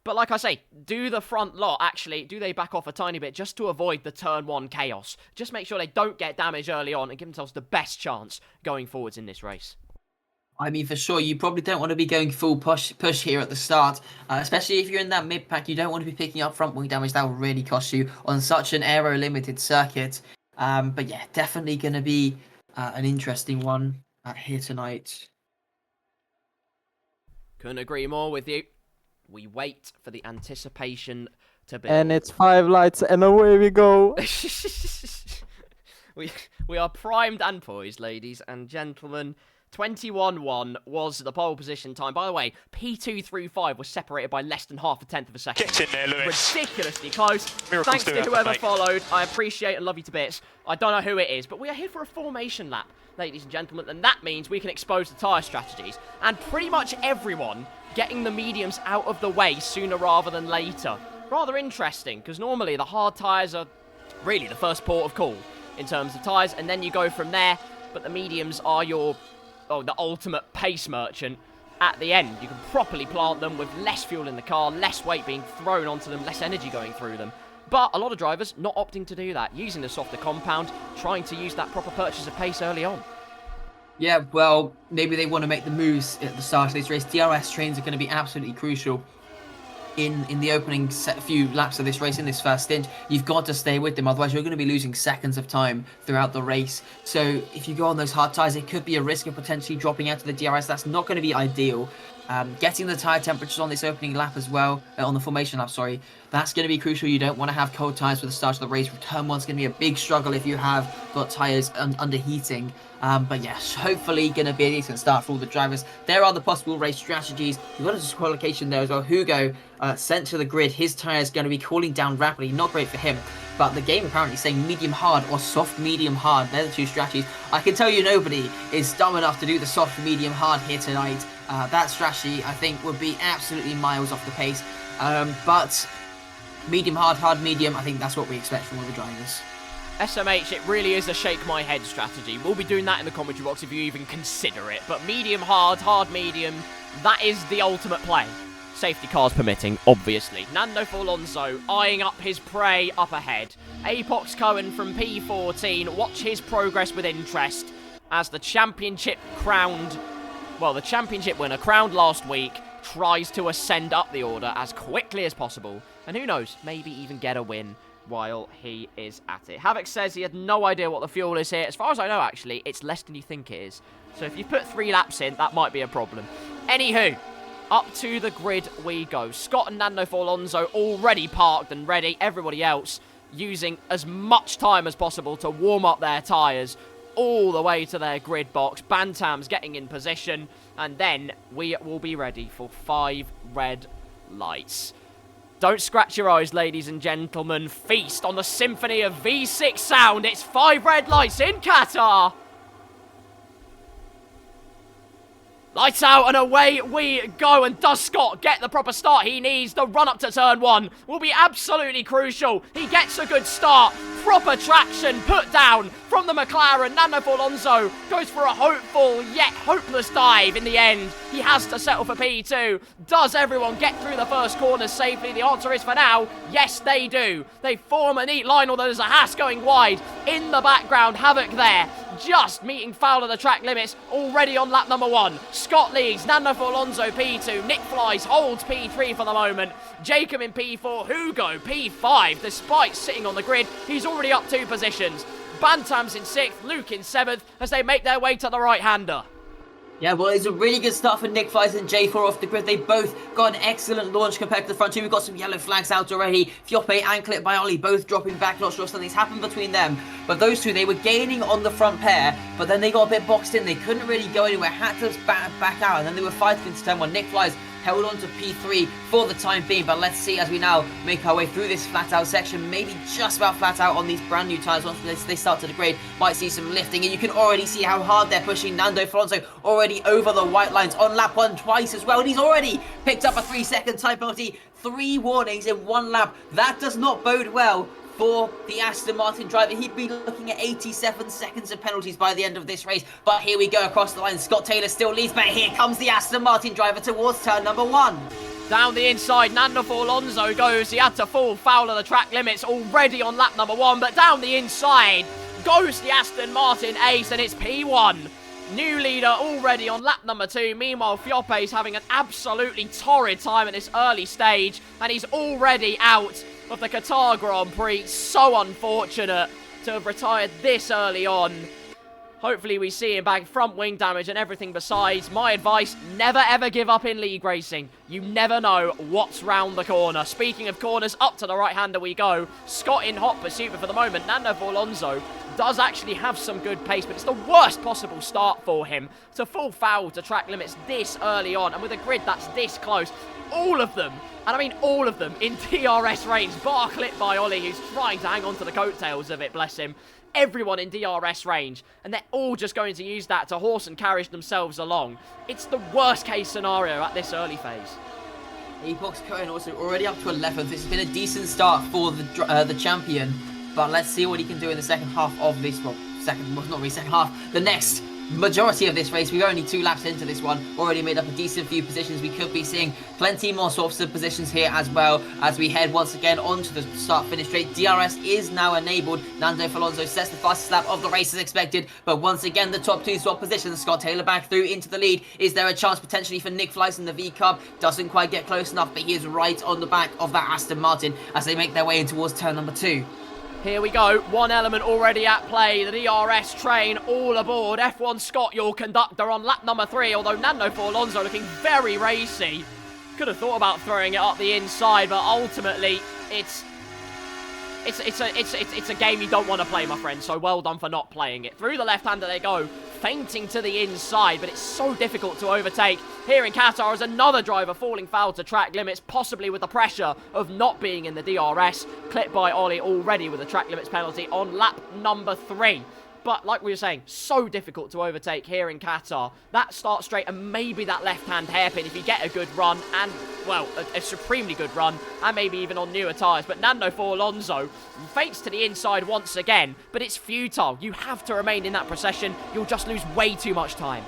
S2: But like I say, do the front lot actually, do they back off a tiny bit just to avoid the turn 1 chaos? Just make sure they don't get damage early on and give themselves the best chance going forwards in this race.
S1: I mean, for sure, you probably don't want to be going full push here at the start, especially if you're in that mid-pack. You don't want to be picking up front wing damage. That will really cost you on such an aero-limited circuit. But yeah, definitely going to be an interesting one here tonight. Couldn't
S2: agree more with you. We wait for the anticipation to build.
S3: And it's 5 lights and away we go.
S2: we are primed and poised, ladies and gentlemen. 21.1 was the pole position time. By the way, P2 through 5 was separated by less than half a tenth of a second.
S4: Get in there, Lewis.
S2: Ridiculously close. Thanks to whoever followed. I appreciate and love you to bits. I don't know who it is, but we are here for a formation lap, ladies and gentlemen, and that means we can expose the tyre strategies. And pretty much everyone getting the mediums out of the way sooner rather than later. Rather interesting, because normally the hard tyres are really the first port of call in terms of tyres, and then you go from there, but the mediums are the ultimate pace merchant at the end. You can properly plant them with less fuel in the car, less weight being thrown onto them, less energy going through them. But a lot of drivers not opting to do that, using the softer compound, trying to use that proper purchase of pace early on.
S1: Yeah, well, maybe they want to make the moves at the start of this race. DRS trains are going to be absolutely crucial in the opening few laps of this race, in this first stint. You've got to stay with them, otherwise you're going to be losing seconds of time throughout the race. So if you go on those hard tyres, it could be a risk of potentially dropping out of the DRS. That's not going to be ideal. Getting the tyre temperatures on this opening lap as well, on the formation lap, sorry, that's going to be crucial. You don't want to have cold tyres for the start of the race. Turn 1's going to be a big struggle if you have got tyres underheating. But yes, hopefully going to be a decent start for all the drivers. There are the possible race strategies. You've got a disqualification there as well. Hugo sent to the grid. His tyre is going to be cooling down rapidly. Not great for him. But the game apparently saying medium hard or soft medium hard. They're the two strategies. I can tell you nobody is dumb enough to do the soft medium hard here tonight. That strategy, I think, would be absolutely miles off the pace. But medium hard, hard medium, I think that's what we expect from all the drivers.
S2: SMH, it really is a shake my head strategy. We'll be doing that in the commentary box if you even consider it. But medium hard, hard medium, that is the ultimate play. Safety cars permitting, obviously. Nando Alonso eyeing up his prey up ahead. Apox Cohen from P14, watch his progress with interest as the championship winner, crowned last week, tries to ascend up the order as quickly as possible. And who knows, maybe even get a win while he is at it. Havoc says he had no idea what the fuel is here. As far as I know, actually, it's less than you think it is. So if you put 3 laps in, that might be a problem. Anywho, up to the grid we go. Scott and Nando Alonso already parked and ready. Everybody else using as much time as possible to warm up their tyres all the way to their grid box. Bantam's getting in position, and then we will be ready for 5 red lights. Don't scratch your eyes, ladies and gentlemen. Feast on the symphony of V6 sound. It's 5 red lights in Qatar. Lights out and away we go. And does Scott get the proper start he needs? The run up to turn 1 will be absolutely crucial. He gets a good start. Proper traction put down from the McLaren. Nando Alonso goes for a hopeful yet hopeless dive in the end. He has to settle for P2. Does everyone get through the first corner safely? The answer is for now, yes they do. They form a neat line, although there's a Haas going wide. In the background, Havoc there. Just meeting foul of the track limits already on lap number 1. Scott leads, Nando Alonso P2, Nick Flies holds P3 for the moment, Jacob in P4, Hugo P5, despite sitting on the grid, he's already up 2 positions. Bantam's in 6th, Luke in 7th, as they make their way to the right-hander.
S1: Yeah, well, it's a really good start for Nick Flies and J4 off the grid. They both got an excellent launch compared to the front two. We've got some yellow flags out already. Fiope and Clip by Ollie both dropping back. Not sure if something's happened between them. But those two, they were gaining on the front pair, but then they got a bit boxed in. They couldn't really go anywhere. Had to back out, and then they were fighting into turn 1. Nick Flies held on to P3 for the time being, but let's see as we now make our way through this flat out section, maybe just about flat out on these brand new tyres. Once they start to degrade, might see some lifting, and you can already see how hard they're pushing. Nando Alonso already over the white lines on lap 1 twice as well, and he's already picked up a 3-second time penalty. 3 warnings in 1 lap. That does not bode well for the Aston Martin driver. He'd be looking at 87 seconds of penalties by the end of this race. But here we go across the line. Scott Taylor still leads, but here comes the Aston Martin driver towards turn number 1.
S2: Down the inside, Nando Alonso goes. He had to fall foul of the track limits already on lap number 1, but down the inside goes the Aston Martin ace, and it's P1. New leader already on lap number 2. Meanwhile, Fiope's having an absolutely torrid time at this early stage, and he's already out of the Qatar Grand Prix. So unfortunate to have retired this early on. Hopefully we see him back. Front wing damage and everything besides. My advice, never ever give up in league racing. You never know what's round the corner. Speaking of corners, up to the right-hander we go. Scott in hot pursuit, but for the moment, Nando Alonso does actually have some good pace, but it's the worst possible start for him to fall foul to track limits this early on, and with a grid that's this close. All of them, and I mean all of them, in DRS range, bar clipped by Ollie, who's trying to hang on to the coattails of it, bless him. Everyone in DRS range, and they're all just going to use that to horse and carriage themselves along. It's the worst case scenario at this early phase.
S1: Epoch's Cohen also already up to 11th. This has been a decent start for the champion, but let's see what he can do in the second half of this, second half, the next majority of this race. We're only 2 laps into this one, already made up a decent few positions. We could be seeing plenty more swaps of positions here as well as we head once again onto the start-finish straight. DRS is now enabled. Nando Alonso sets the fastest lap of the race as expected, but once again the top 2 swap positions. Scott Taylor back through into the lead. Is there a chance potentially for Nick Flies in the V-Cub? Doesn't quite get close enough, but he is right on the back of that Aston Martin as they make their way in towards turn number 2.
S2: Here we go, one element already at play, the DRS train all aboard. F1 Scott, your conductor, on lap number 3, although Nando Alonso looking very racy. Could have thought about throwing it up the inside, but ultimately, it's a game you don't want to play, my friend, so well done for not playing it. Through the left-hander they go, feinting to the inside, but it's so difficult to overtake. Here in Qatar is another driver falling foul to track limits, possibly with the pressure of not being in the DRS. Clipped by Ollie already with a track limits penalty on lap number 3. But like we were saying, so difficult to overtake here in Qatar. That start straight and maybe that left-hand hairpin if you get a good run and, well, a supremely good run, and maybe even on newer tyres. But Nando Alonso feints to the inside once again, but it's futile. You have to remain in that procession. You'll just lose way too much time.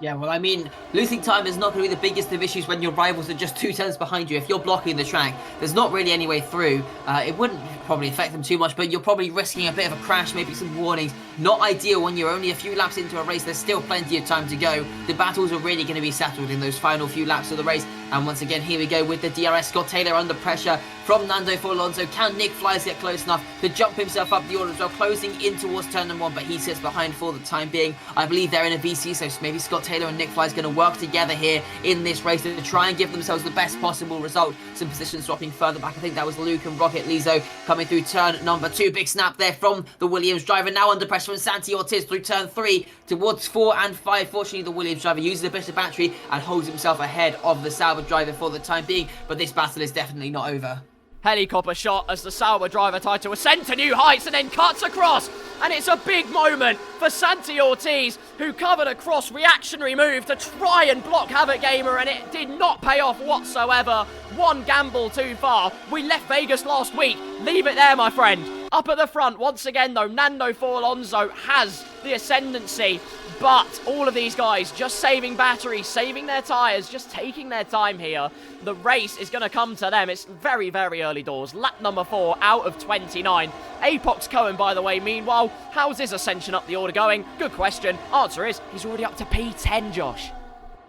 S1: Yeah, well, I mean, losing time is not going to be the biggest of issues when your rivals are just 2 turns behind you. If you're blocking the track, there's not really any way through. It wouldn't probably affect them too much, but you're probably risking a bit of a crash, maybe some warnings. Not ideal when you're only a few laps into a race. There's still plenty of time to go. The battles are really going to be settled in those final few laps of the race. And once again, here we go with the DRS. Scott Taylor under pressure from Nando Alonso. Can Nick Flies get close enough to jump himself up the order as well, closing in towards turn number 1, but he sits behind for the time being. I believe they're in a VC, so maybe Scott Taylor and Nick Flies going to work together here in this race to try and give themselves the best possible result. Some position swapping further back. I think that was Luke and Rocket Lizzo coming through turn number 2. Big snap there from the Williams driver. Now under pressure from Santi Ortiz through turn 3 towards 4 and 5. Fortunately, the Williams driver uses a bit of battery and holds himself ahead of the Sauber driver for the time being, but this battle is definitely not over.
S2: Helicopter shot as the Sauber driver tried to ascend to new heights and then cuts across And it's a big moment for Santi Ortiz, who covered a cross-reactionary move to try and block Havoc Gamer, and it did not pay off whatsoever. One gamble too far. We left Vegas last week. Leave it there, my friend. Up at the front, once again, though, Nando Forlonzo has the ascendancy. But all of these guys just saving batteries, saving their tyres, just taking their time here. The race is going to come to them. It's very, very early doors. Lap number 4 out of 29. Apox Cohen, by the way, meanwhile, how's his ascension up the order going? Good question. Answer is, he's already up to P10, Josh.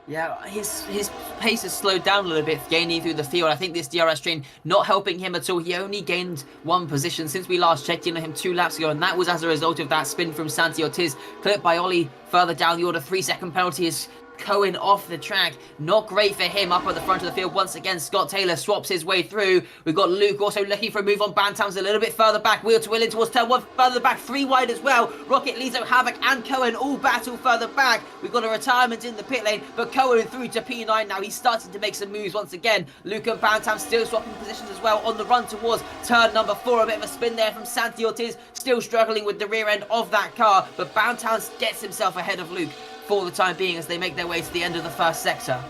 S1: Yeah, his pace has slowed down a little bit, gaining through the field. I think this DRS train not helping him at all. He only gained 1 position since we last checked in on him 2 laps ago, and that was as a result of that spin from Santi Ortiz. Clipped by Ollie further down the order. 3-second penalty is Cohen off the track. Not great for him up at the front of the field. Once again, Scott Taylor swaps his way through. We've got Luke also looking for a move on. Bantam's a little bit further back. Wheel to wheel in towards turn 1. Further back, 3 wide as well. Rocket, Lizo, Havoc and Cohen all battle further back. We've got a retirement in the pit lane, but Cohen through to P9 now. He's starting to make some moves once again. Luke and Bantam still swapping positions as well on the run towards turn number 4. A bit of a spin there from Santi Ortiz. Still struggling with the rear end of that car, but Bantam gets himself ahead of Luke for the time being as they make their way to the end of the first sector.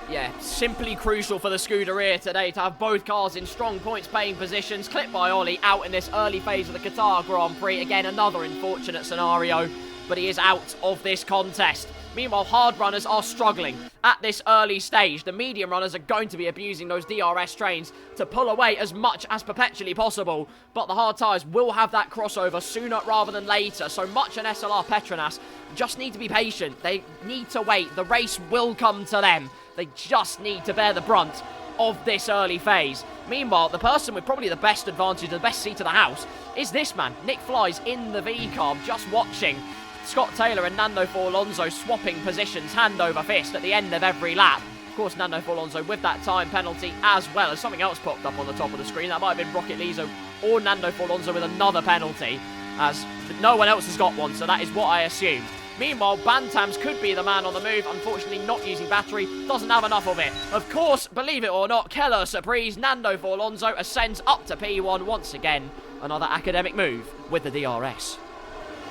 S2: Yeah, simply crucial for the Scuderia today to have both cars in strong points-paying positions. Clipped by Ollie out in this early phase of the Qatar Grand Prix. Again, another unfortunate scenario, but he is out of this contest. Meanwhile, hard runners are struggling at this early stage. The medium runners are going to be abusing those DRS trains to pull away as much as perpetually possible. But the hard tyres will have that crossover sooner rather than later. So much and SLR Petronas just need to be patient. They need to wait. The race will come to them. They just need to bear the brunt of this early phase. Meanwhile, the person with probably the best advantage, the best seat of the house, is this man. Nick Flies in the V-car, just watching Scott Taylor and Nando Forlonzo swapping positions hand over fist at the end of every lap. Of course, Nando Forlonzo with that time penalty, as well as something else popped up on the top of the screen. That might have been Rocket Lizo or Nando Forlonzo with another penalty, as no one else has got one, so that is what I assumed. Meanwhile, Bantams could be the man on the move. Unfortunately, not using battery. Doesn't have enough of it. Of course, believe it or not, Keller Surprise, Nando Forlonzo ascends up to P1 once again. Another academic move with the DRS.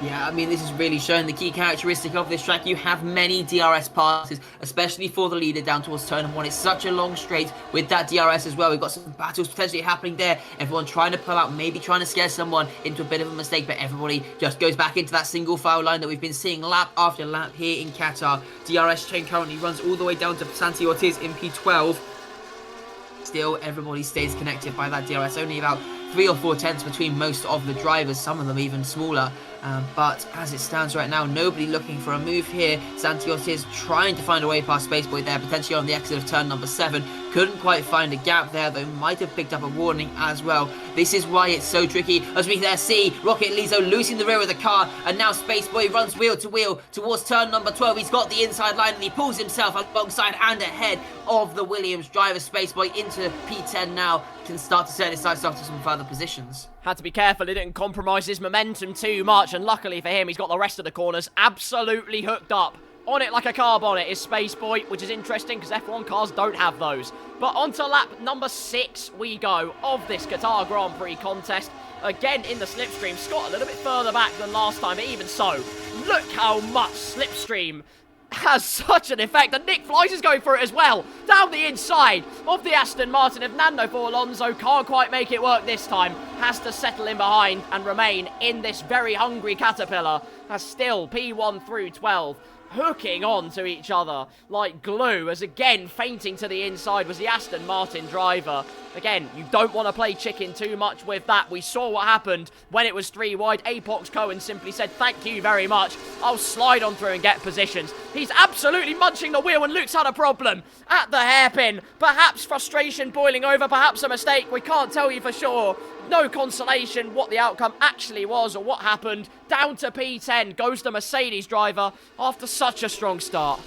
S1: Yeah, I mean, this is really showing the key characteristic of this track. You have many DRS passes, especially for the leader down towards turn 1. It's such a long straight with that DRS as well. We've got some battles potentially happening there. Everyone trying to pull out, maybe trying to scare someone into a bit of a mistake, but everybody just goes back into that single file line that we've been seeing lap after lap here in Qatar. DRS chain currently runs all the way down to Santi Ortiz in P12. Still, everybody stays connected by that DRS. Only about 3 or 4 tenths between most of the drivers, some of them even smaller. But as it stands right now, nobody looking for a move here. Santi Ortiz trying to find a way past Spaceboy there, potentially on the exit of turn number 7. Couldn't quite find a gap there, though might have picked up a warning as well. This is why it's so tricky, as we there see Rocket Lizo losing the rear of the car, and now Spaceboy runs wheel to wheel towards turn number 12. He's got the inside line, and he pulls himself alongside and ahead of the Williams driver. Spaceboy into P10 now, can start to set his sights off to some further positions.
S2: Had to be careful he didn't compromise his momentum too much, and luckily for him, he's got the rest of the corners absolutely hooked up. On it like a car bonnet is Spaceboy, which is interesting because F1 cars don't have those. But onto lap number 6 we go of this Qatar Grand Prix contest. Again in the slipstream. Scott a little bit further back than last time, but even so, look how much slipstream has such an effect, and Nick Flies is going for it as well, down the inside of the Aston Martin. If Nando Forlonzo can't quite make it work this time, has to settle in behind and remain in this very hungry Caterpillar, has still P1 through 12, hooking on to each other like glue, as again fainting to the inside was the Aston Martin driver. Again, you don't want to play chicken too much with that. We saw what happened when it was 3 wide. Apox Cohen simply said, thank you very much. I'll slide on through and get positions. He's absolutely munching the wheel, and Luke's had a problem at the hairpin. Perhaps frustration boiling over, perhaps a mistake. We can't tell you for sure. No consolation what the outcome actually was or what happened. Down to P10 goes the Mercedes driver after such a strong start.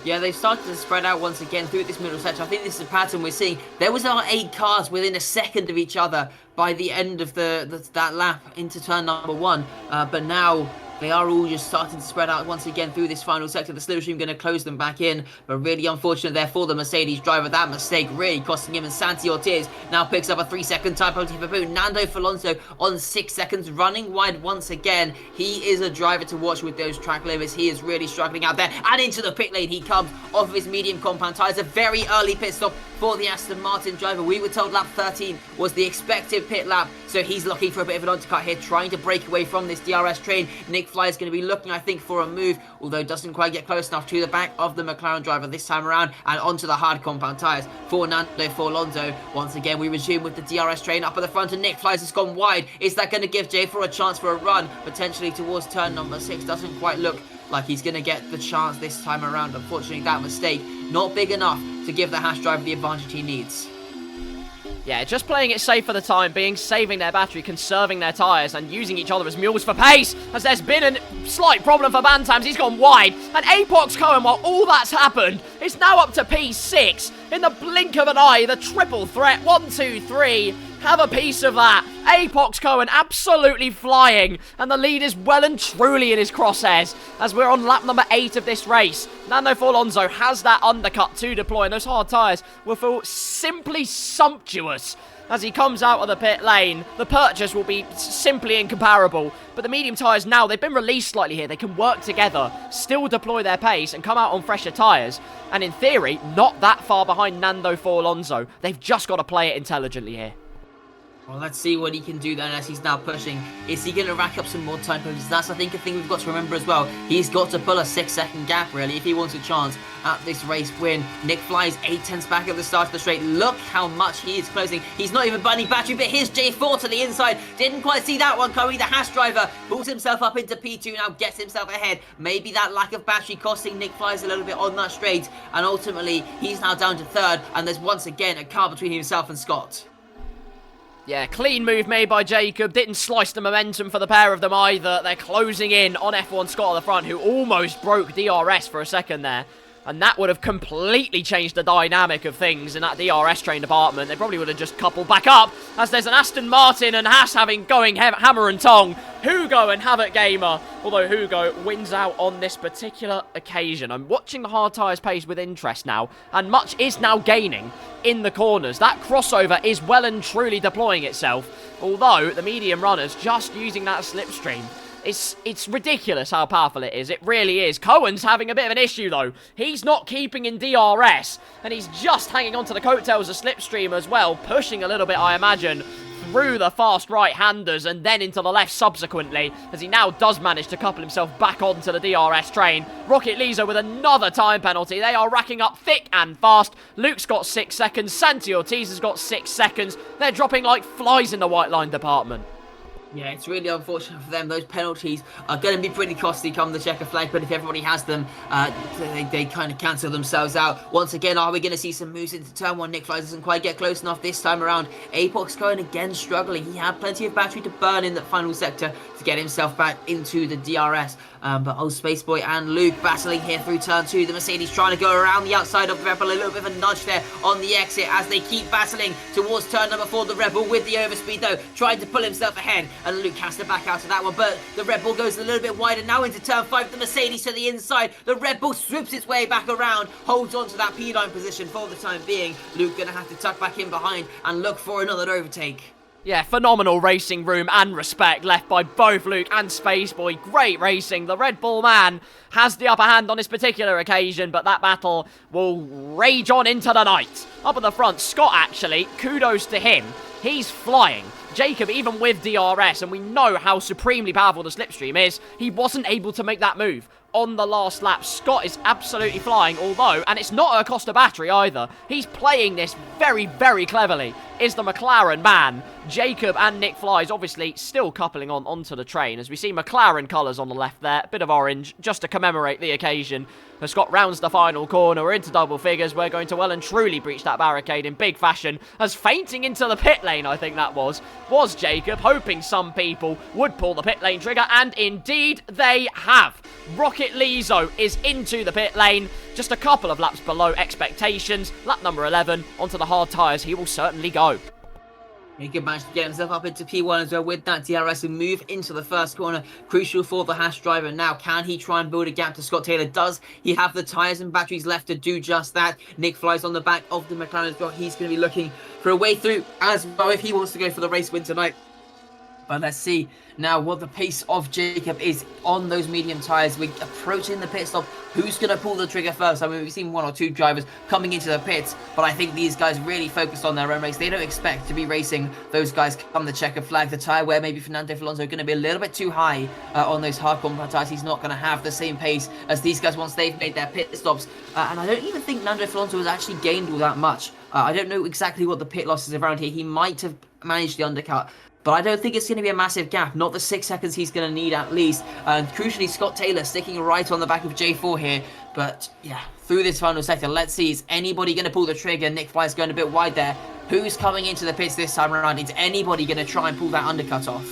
S1: Yeah, they've started to spread out once again through this middle section. I think this is a pattern we're seeing. There was our 8 cars within a second of each other by the end of that lap into turn number 1. But now They are all just starting to spread out once again through this final sector. The slipstream going to close them back in, but really unfortunate there for the Mercedes driver. That mistake really costing him, and Santi Ortiz now picks up a 3-second time penalty for Boone. Nando Alonso on 6 seconds, running wide once again. He is a driver to watch with those track limits. He is really struggling out there, and into the pit lane he comes off of his medium compound tyres. A very early pit stop for the Aston Martin driver. We were told lap 13 was the expected pit lap, so he's looking for a bit of an undercut here, trying to break away from this DRS train. Nick Fly is going to be looking, I think, for a move, although doesn't quite get close enough to the back of the McLaren driver this time around, and onto the hard compound tyres for Nando Alonso. Once again, we resume with the DRS train up at the front, and Nick Fly's has gone wide. Is that going to give J4 a chance for a run, potentially towards turn number 6? Doesn't quite look like he's going to get the chance this time around. Unfortunately, that mistake not big enough to give the Haas driver the advantage he needs.
S2: Yeah, just playing it safe for the time being, saving their battery, conserving their tyres, and using each other as mules for pace, as there's been a slight problem for Bantams. He's gone wide, and Apox Cohen, while all that's happened, is now up to P6. In the blink of an eye, the triple threat, 1, 2, 3, have a piece of that. Apox Cohen absolutely flying, and the lead is well and truly in his crosshairs as we're on lap number 8 of this race. Nando Alonso has that undercut to deploy, and those hard tyres will feel simply sumptuous as he comes out of the pit lane. The purchase will be simply incomparable, but the medium tyres now, they've been released slightly here. They can work together, still deploy their pace, and come out on fresher tyres, and in theory, not that far behind Nando Alonso. They've just got to play it intelligently here.
S1: Well, let's see what he can do then as he's now pushing. Is he going to rack up some more time penalties? That's, I think, a thing we've got to remember as well. He's got to pull a 6-second gap, really, if he wants a chance at this race win. Nick Fly's 8/10 back at the start of the straight. Look how much he is closing. He's not even burning battery, but here's J4 to the inside. Didn't quite see that one coming. The Haas driver pulls himself up into P2, now gets himself ahead. Maybe that lack of battery costing Nick Fly's a little bit on that straight, and ultimately, he's now down to 3rd, and there's once again a car between himself and Scott.
S2: Yeah, clean move made by Jacob. Didn't slice the momentum for the pair of them either. They're closing in on F1 Scott at the front, who almost broke DRS for a second there. And that would have completely changed the dynamic of things in that DRS train department. They probably would have just coupled back up, as there's an Aston Martin and Haas going hammer and tong. Hugo and Havoc Gamer, although Hugo wins out on this particular occasion. I'm watching the hard tyres pace with interest now, and much is now gaining in the corners. That crossover is well and truly deploying itself, although the medium runners just using that slipstream. It's ridiculous how powerful it is. It really is. Cohen's having a bit of an issue, though. He's not keeping in DRS, and he's just hanging on to the coattails of Slipstream as well, pushing a little bit, I imagine, through the fast right-handers and then into the left subsequently, as he now does manage to couple himself back onto the DRS train. Rocket Lisa with another time penalty. They are racking up thick and fast. Luke's got 6 seconds. Santi Ortiz has got 6 seconds. They're dropping like flies in the white line department.
S1: Yeah, it's really unfortunate for them. Those penalties are going to be pretty costly come the checker flag, but if everybody has them, they kind of cancel themselves out. Once again, are we going to see some moves into turn 1? Nick Fly doesn't quite get close enough this time around. Apox Cohen again struggling. He had plenty of battery to burn in that final sector to get himself back into the DRS. But old Spaceboy and Luke battling here through turn 2. The Mercedes trying to go around the outside of the Rebel. A little bit of a nudge there on the exit as they keep battling towards turn number 4. The Rebel with the overspeed though, trying to pull himself ahead. And Luke has to back out of that one. But the Red Bull goes a little bit wider now into turn 5. The Mercedes to the inside. The Red Bull swoops its way back around. Holds on to that P-line position for the time being. Luke going to have to tuck back in behind and look for another overtake.
S2: Yeah, phenomenal racing room and respect left by both Luke and Spaceboy. Great racing. The Red Bull man has the upper hand on this particular occasion, but that battle will rage on into the night. Up at the front, Scott actually, kudos to him. He's flying. Jacob, even with DRS, and we know how supremely powerful the slipstream is, he wasn't able to make that move on the last lap. Scott is absolutely flying, although, and it's not at a cost of battery either, he's playing this very, very cleverly, is the McLaren man. Jacob and Nick Fly's obviously still coupling onto the train, as we see McLaren colours on the left there, a bit of orange, just to commemorate the occasion. As Scott rounds the final corner, we're into double figures, we're going to well and truly breach that barricade in big fashion, as fainting into the pit lane, I think that was Jacob, hoping some people would pull the pit lane trigger, and indeed they have. Rocket Lizo is into the pit lane, just a couple of laps below expectations. Lap number 11, onto the hard tyres, he will certainly go.
S1: He could manage to get himself up into P1 as well with that DRS and move into the first corner. Crucial for the Haas driver now. Can he try and build a gap to Scott Taylor? Does he have the tyres and batteries left to do just that? Nick Flies on the back of the McLaren as well. He's going to be looking for a way through as well if he wants to go for the race win tonight. But let's see now what the pace of Jacob is on those medium tyres. We're approaching the pit stop. Who's going to pull the trigger first? I mean, we've seen one or two drivers coming into the pits, but I think these guys really focused on their own race. They don't expect to be racing those guys come the checkered flag. The tyre wear, maybe Fernando Alonso, going to be a little bit too high on those hard compound tyres. He's not going to have the same pace as these guys once they've made their pit stops. And I don't even think Nando Alonso has actually gained all that much. I don't know exactly what the pit loss is around here. He might have managed the undercut, but I don't think it's going to be a massive gap. Not the 6 seconds he's going to need at least. And crucially, Scott Taylor sticking right on the back of J4 here. But yeah, through this final sector, let's see. Is anybody going to pull the trigger? Nick Fly's going a bit wide there. Who's coming into the pits this time around? Is anybody going to try and pull that undercut off?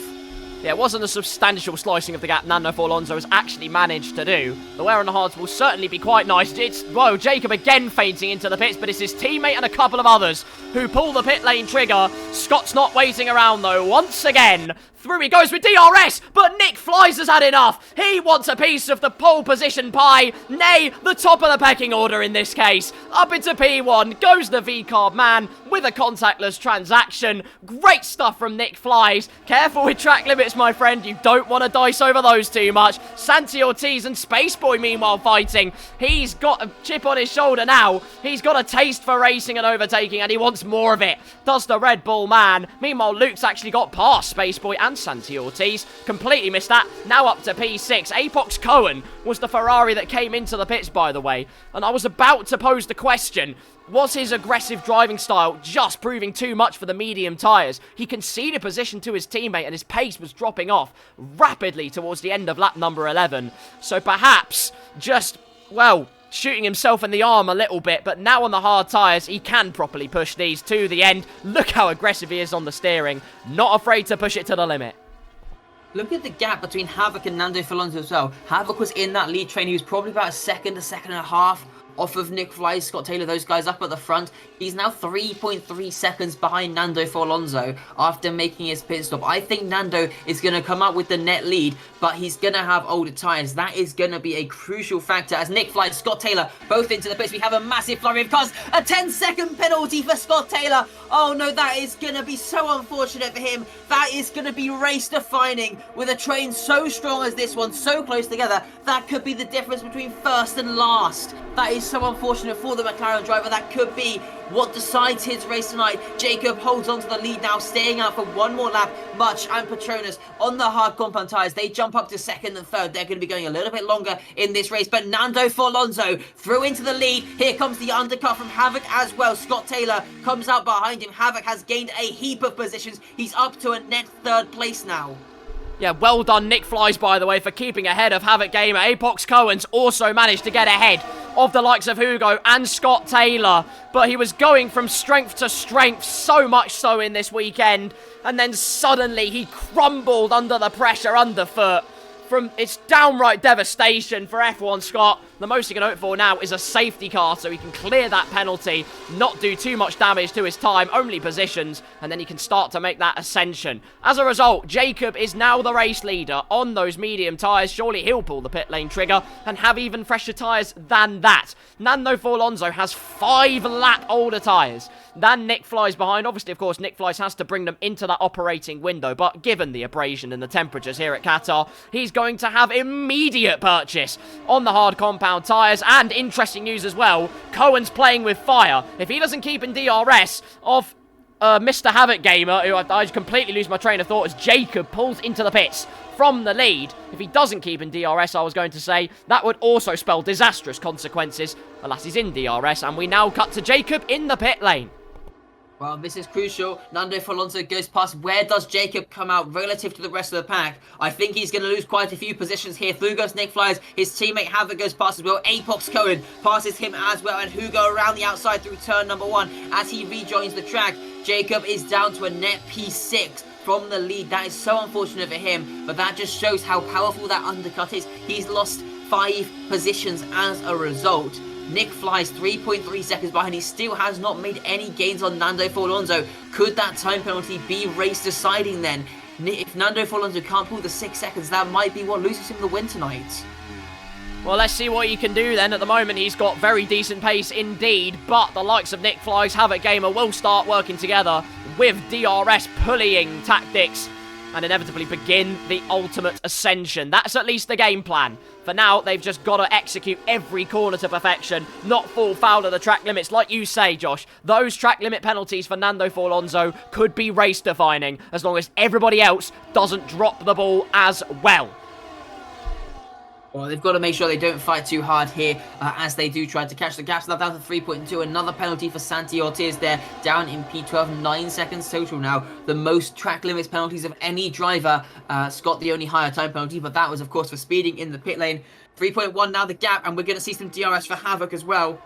S2: Yeah, it wasn't a substantial slicing of the gap Nando Alonso has actually managed to do. The wear on the hards will certainly be quite nice. It's, whoa, Jacob again fainting into the pits, but it's his teammate and a couple of others who pull the pit lane trigger. Scott's not waiting around, though. Once again, through he goes with DRS, but Nick Flies has had enough. He wants a piece of the pole position pie, nay, the top of the pecking order in this case. Up into P1 goes the V-Carb man with a contactless transaction. Great stuff from Nick Flies. Careful with track limits, my friend. You don't want to dice over those too much. Santi Ortiz and Spaceboy, meanwhile, fighting. He's got a chip on his shoulder now. He's got a taste for racing and overtaking, and he wants more of it. Does the Red Bull man. Meanwhile, Luke's actually got past Spaceboy and Santi Ortiz. Completely missed that. Now up to P6. Apox Cohen was the Ferrari that came into the pits, by the way. And I was about to pose the question, was his aggressive driving style just proving too much for the medium tyres? He conceded position to his teammate and his pace was dropping off rapidly towards the end of lap number 11. So perhaps just, well, shooting himself in the arm a little bit, but now on the hard tyres, he can properly push these to the end. Look how aggressive he is on the steering. Not afraid to push it to the limit.
S1: Look at the gap between Havoc and Nando Alonso as well. Havoc was in that lead train. He was probably about a second and a half off of Nick Flies, Scott Taylor, those guys up at the front. He's now 3.3 seconds behind Nando Alonso after making his pit stop. I think Nando is going to come up with the net lead, but he's going to have older tyres. That is going to be a crucial factor as Nick Flies, Scott Taylor, both into the pits. We have a massive flurry of cars. A 10-second penalty for Scott Taylor. Oh no, that is going to be so unfortunate for him. That is going to be race defining with a train so strong as this one, so close together. That could be the difference between first and last. That is so unfortunate for the McLaren driver. That could be what decides his race tonight. Jacob holds on to the lead now, staying out for one more lap. Much and Petronas on the hard compound tyres. They jump up to second and third. They're going to be going a little bit longer in this race. But Nando Alonso through into the lead. Here comes the undercut from Havoc as well. Scott Taylor comes out behind him. Havoc has gained a heap of positions. He's up to a net third place now.
S2: Yeah, well done Nick Flies, by the way, for keeping ahead of Havoc Gamer. Apox Cohen's also managed to get ahead of the likes of Hugo and Scott Taylor. But he was going from strength to strength, so much so in this weekend. And then suddenly he crumbled under the pressure underfoot. It's downright devastation for F1 Scott. The most he can hope for now is a safety car so he can clear that penalty, not do too much damage to his time, only positions, and then he can start to make that ascension. As a result, Jacob is now the race leader on those medium tyres. Surely he'll pull the pit lane trigger and have even fresher tyres than that. Nando Alonso has 5 lap older tyres than Nick Flies behind. Obviously, of course, Nick Flies has to bring them into that operating window, but given the abrasion and the temperatures here at Qatar, he's going to have immediate purchase on the hard compound tyres. And interesting news as well, Cohen's playing with fire. If he doesn't keep in DRS of Mr. Havoc Gamer, who I completely lose my train of thought as Jacob pulls into the pits from the lead. If he doesn't keep in DRS, I was going to say, that would also spell disastrous consequences. Alas, he's in DRS, and we now cut to Jacob in the pit lane.
S1: Well, this is crucial. Nando Alonso goes past. Where does Jacob come out relative to the rest of the pack? I think he's going to lose quite a few positions here. Through goes Nick Flies. His teammate Havoc goes past as well. Apox Cohen passes him as well. And Hugo around the outside through turn number 1 as he rejoins the track. Jacob is down to a net P6 from the lead. That is so unfortunate for him, but that just shows how powerful that undercut is. He's lost 5 positions as a result. Nick flies 3.3 seconds behind. He still has not made any gains on Nando Alonso. Could that time penalty be race deciding then? If Nando Alonso can't pull the 6 seconds, that might be what loses him the win tonight.
S2: Well, let's see what he can do then. At the moment, he's got very decent pace indeed, but the likes of Nick Fly's Havoc Gamer will start working together with DRS pulleying tactics and inevitably begin the ultimate ascension. That's at least the game plan. For now, they've just got to execute every corner to perfection, not fall foul of the track limits. Like you say, Josh, those track limit penalties for Nando Alonso could be race-defining as long as everybody else doesn't drop the ball as well.
S1: Well, they've got to make sure they don't fight too hard here as they do try to catch the gaps. Now down to 3.2. Another penalty for Santi Ortiz there, down in P12. 9 seconds total now. The most track limits penalties of any driver. Scott, the only higher time penalty, but that was, of course, for speeding in the pit lane. 3.1 now the gap, and we're going to see some DRS for Havoc as well.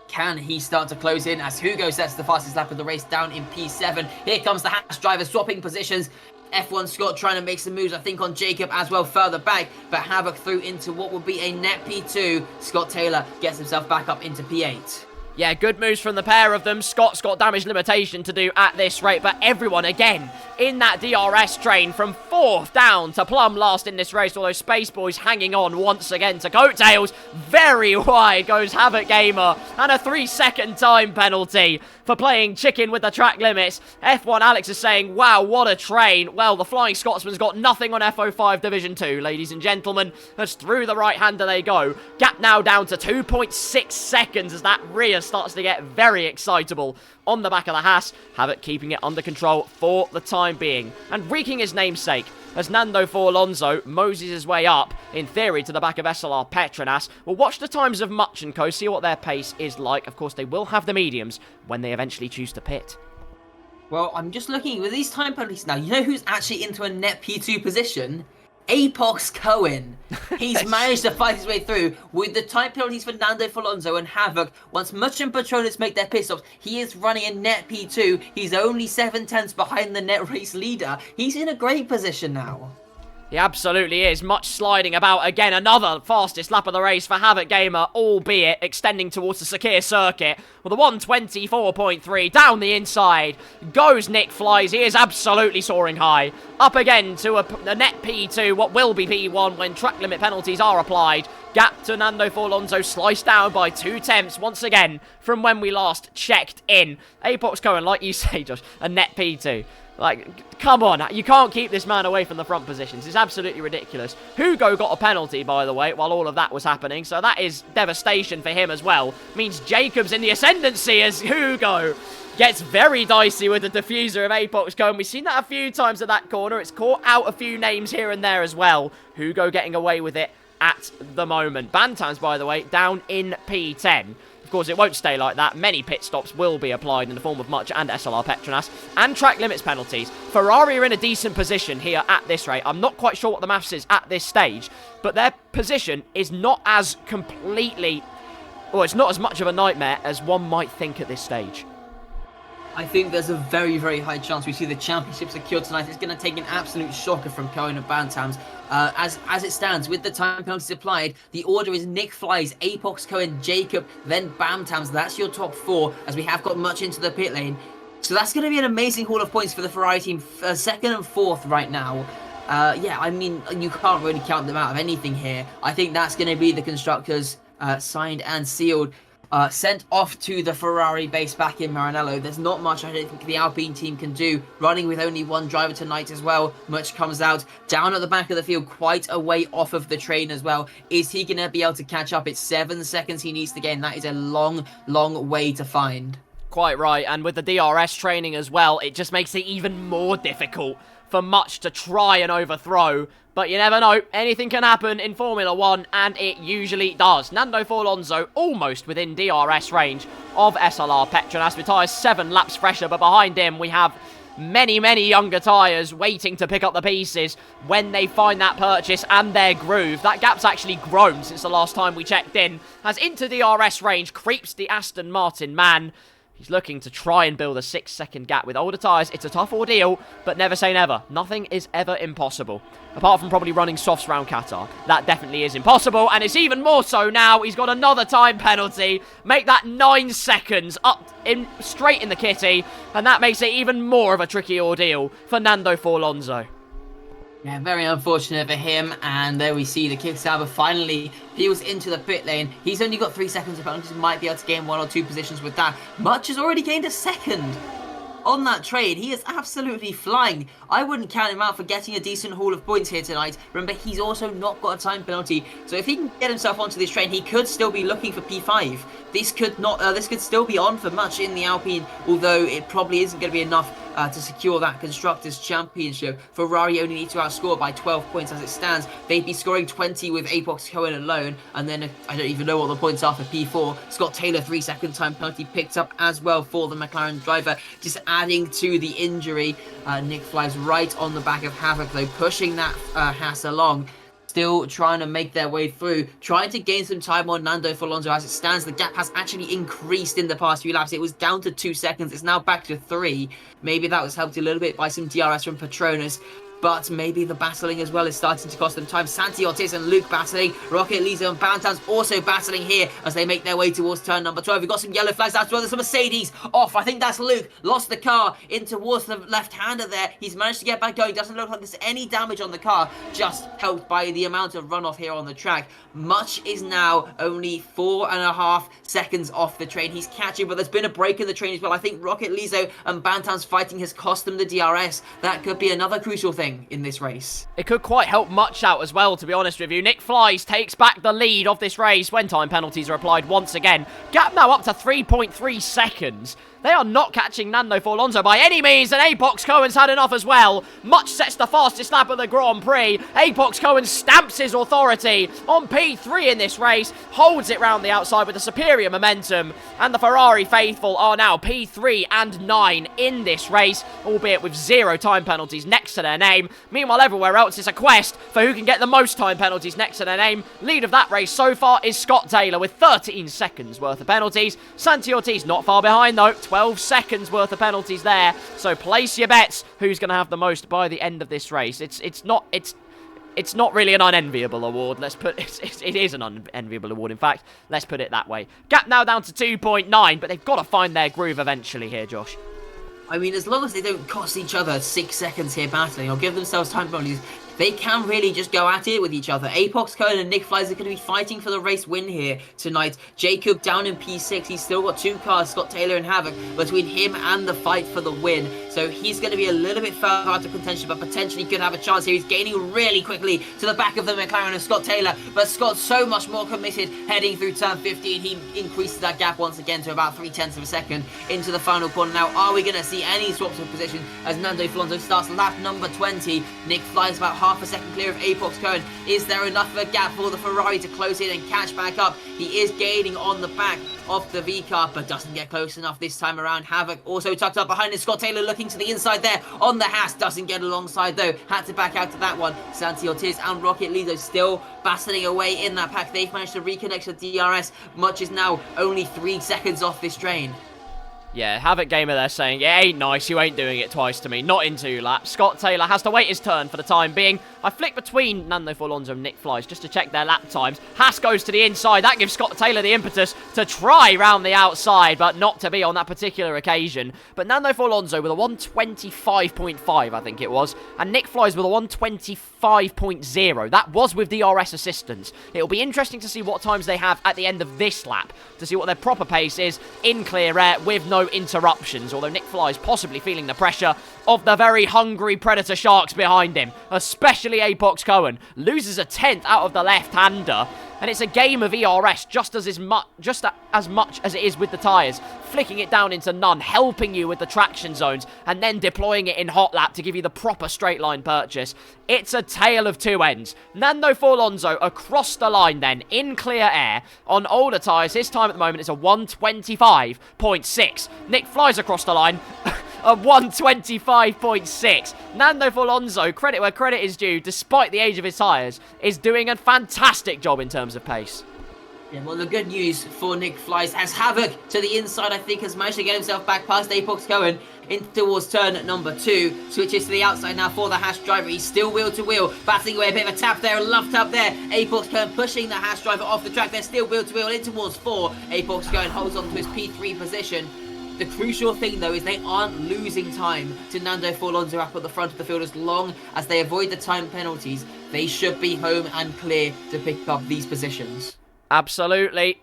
S1: Can he start to close in as Hugo sets the fastest lap of the race down in P7? Here comes the Haas driver swapping positions. F1 Scott trying to make some moves, I think, on Jacob as well further back, but Havoc through into what will be a net P2. Scott Taylor gets himself back up into P8.
S2: Yeah, good moves from the pair of them. Scott's got damage limitation to do at this rate, but everyone, again, in that DRS train from 4th down to plumb last in this race, although Space Boy's hanging on once again to coattails. Very wide goes Havoc Gamer, and a 3-second time penalty for playing chicken with the track limits. F1 Alex is saying, wow, what a train. Well, the Flying Scotsman's got nothing on F05 Division 2, ladies and gentlemen. As through the right-hander they go. Gap now down to 2.6 seconds as that rear starts to get very excitable on the back of the Haas. Havoc keeping it under control for the time being and wreaking his namesake as Nando Alonso moses his way up, in theory, to the back of SLR Petronas. We'll watch the times of Much & Co, see what their pace is like. Of course, they will have the mediums when they eventually choose to pit.
S1: Well, I'm just looking with these time penalties now. You know who's actually into a net P2 position? Apox Cohen. He's managed to fight his way through with the time penalties for Nando Alonso and Havoc. Once Much and Petronas make their pit stops, he is running a net P2. He's only 7/10 behind the net race leader. He's in a great position now.
S2: He absolutely is. Much sliding about. Again, another fastest lap of the race for Havoc Gamer, albeit extending towards the Sakir circuit. With a 124.3 down the inside goes Nick Flies. He is absolutely soaring high. Up again to a net P2, what will be P1 when track limit penalties are applied. Gap to Nando Alonso sliced down by 2/10 once again from when we last checked in. Apox Cohen, like you say, Josh, a net P2. Like, come on, you can't keep this man away from the front positions. It's absolutely ridiculous. Hugo got a penalty, by the way, while all of that was happening, so that is devastation for him as well. Means Jacob's in the ascendancy as Hugo gets very dicey with the diffuser of Apox Cohen. We've seen that a few times at that corner. It's caught out a few names here and there as well. Hugo getting away with it at the moment. Bantams, by the way, down in P10. Of course, it won't stay like that. Many pit stops will be applied in the form of Much and SLR Petronas. And track limits penalties. Ferrari are in a decent position here at this rate. I'm not quite sure what the maths is at this stage. But their position is not as completely... Well, it's not as much of a nightmare as one might think at this stage.
S1: I think there's a very, very high chance we see the championship secured tonight. It's going to take an absolute shocker from Cohen and Bantams. As it stands, with the time penalties applied, the order is Nick Flies, Apox Cohen, Jacob, then Bantams. That's your top 4, as we have got Much into the pit lane. So that's going to be an amazing haul of points for the Ferrari team, 2nd and 4th right now. Yeah, I mean, you can't really count them out of anything here. I think that's going to be the constructors signed and sealed. Sent off to the Ferrari base back in Maranello. There's not much I don't think the Alpine team can do. Running with only one driver tonight as well. Much comes out down at the back of the field, quite a way off of the train as well. Is he going to be able to catch up? It's 7 seconds he needs to gain. That is a long, long way to find.
S2: Quite right, and with the DRS training as well, it just makes it even more difficult for Much to try and overthrow. But you never know, anything can happen in Formula 1, and it usually does. Nando Alonso almost within DRS range of SLR Petronas, with tyres 7 laps fresher, but behind him we have many, many younger tyres waiting to pick up the pieces when they find that purchase and their groove. That gap's actually grown since the last time we checked in, as into DRS range creeps the Aston Martin man. He's looking to try and build a 6-second gap with older tyres. It's a tough ordeal, but never say never. Nothing is ever impossible. Apart from probably running softs around Qatar. That definitely is impossible, and it's even more so now. He's got another time penalty. Make that 9 seconds up straight in the kitty, and that makes it even more of a tricky ordeal for Nando Forlonzo.
S1: Yeah, very unfortunate for him, and there we see the kick-stabber finally peels into the pit lane. He's only got 3 seconds of penalties, might be able to gain 1 or 2 positions with that. Much has already gained a second on that trade. He is absolutely flying. I wouldn't count him out for getting a decent haul of points here tonight. Remember, he's also not got a time penalty, so if he can get himself onto this train, he could still be looking for P5. This could still be on for much in the Alpine, although it probably isn't going to be enough to secure that Constructors' Championship. Ferrari only need to outscore by 12 points as it stands. They'd be scoring 20 with Apox Cohen alone, and then I don't even know what the points are for P4. Scott Taylor, 3-second time penalty picked up as well for the McLaren driver, just adding to the injury. Nick flies right on the back of Havoc, though, pushing that Haas along. Still trying to make their way through, trying to gain some time on Nando Forlonzo. As it stands, the gap has actually increased in the past few laps. It was down to 2 seconds. It's now back to 3. Maybe that was helped a little bit by some DRS from Petronas, but maybe the battling as well is starting to cost them time. Santi Ortiz and Luke battling. Rocket Lisa and Bantam's also battling here as they make their way towards turn number 12. We've got some yellow flags as well. There's a Mercedes off. I think that's Luke. Lost the car in towards the left-hander there. He's managed to get back going. Doesn't look like there's any damage on the car. Just helped by the amount of runoff here on the track. Much is now only 4.5 seconds off the train. He's catching, but there's been a break in the train as well. I think Rocket Lizo and Bantam's fighting has cost them the DRS. That could be another crucial thing in this race.
S2: It could quite help Much out as well, to be honest with you. Nick Flies takes back the lead of this race when time penalties are applied once again. Gap now up to 3.3 seconds. They are not catching Nando Forlonzo by any means, and Apox Cohen's had enough as well. Much sets the fastest lap of the Grand Prix. Apox Cohen stamps his authority on P3 in this race, holds it round the outside with a superior momentum, and the Ferrari faithful are now P3 and 9 in this race, albeit with 0 time penalties next to their name. Meanwhile, everywhere else, it's a quest for who can get the most time penalties next to their name. Lead of that race so far is Scott Taylor with 13 seconds worth of penalties. Santi Ortiz not far behind though, 12 seconds worth of penalties there. So place your bets who's going to have the most by the end of this race. It's not really an unenviable award. It is an unenviable award, in fact. Let's put it that way. Gap now down to 2.9, but they've got to find their groove eventually here, Josh.
S1: I mean, as long as they don't cost each other 6 seconds here battling or give themselves time penalties, they can really just go at it with each other. Apox Cohen and Nick Flies are going to be fighting for the race win here tonight. Jacob down in P6. He's still got 2 cars, Scott Taylor and Havoc, between him and the fight for the win. So he's going to be a little bit further out of contention, but potentially could have a chance here. He's gaining really quickly to the back of the McLaren of Scott Taylor, but Scott's so much more committed heading through turn 15. He increases that gap once again to about 0.3 of a second into the final corner. Now, are we going to see any swaps of position as Nando Forlonzo starts lap number 20? Nick Flies about half a second clear of Apox Cohen. Is there enough of a gap for the Ferrari to close in and catch back up? He is gaining on the back of the V car, but doesn't get close enough this time around. Havoc also tucked up behind him. Scott Taylor looking to the inside there on the Haas. Doesn't get alongside though. Had to back out to that one. Santi Ortiz and Rocket Lizo still battling away in that pack. They've managed to reconnect to DRS. Much is now only 3 seconds off this train.
S2: Yeah, Havoc Gamer there saying, it ain't nice, you ain't doing it twice to me, not in 2 laps. Scott Taylor has to wait his turn for the time being. I flick between Nando Forlonzo and Nick Flies just to check their lap times. Haas goes to the inside. That gives Scott Taylor the impetus to try round the outside, but not to be on that particular occasion. But Nando Forlonzo with a 125.5, I think it was, and Nick Flies with a 125.0. That was with DRS assistance. It'll be interesting to see what times they have at the end of this lap, to see what their proper pace is in clear air with no interruptions, although Nick Flies possibly feeling the pressure of the very hungry Predator Sharks behind him, especially Apox Cohen. Loses a 10th out of the left-hander, and it's a game of ERS just as much as it is with the tyres. Flicking it down into none, helping you with the traction zones, and then deploying it in hot lap to give you the proper straight line purchase. It's a tale of 2 ends. Nando Forlonzo across the line then, in clear air, on older tyres. His time at the moment is a 125.6. Nick Flies across the line. A 125.6. Nando Forlonzo, credit where credit is due, despite the age of his tyres, is doing a fantastic job in terms of pace.
S1: Yeah, well, the good news for Nick Flies has Havoc to the inside, I think, has managed to get himself back past Apox Cohen in towards turn number 2. Switches to the outside now for the Hash driver. He's still wheel to wheel, battling away a bit of a tap there, a love tap there. Apox Cohen pushing the Hash driver off the track. They're still wheel to wheel in towards 4. Apox Cohen holds on to his P3 position. The crucial thing, though, is they aren't losing time to Nando Forlonzo up at the front of the field. As long as they avoid the time penalties, they should be home and clear to pick up these positions.
S2: Absolutely.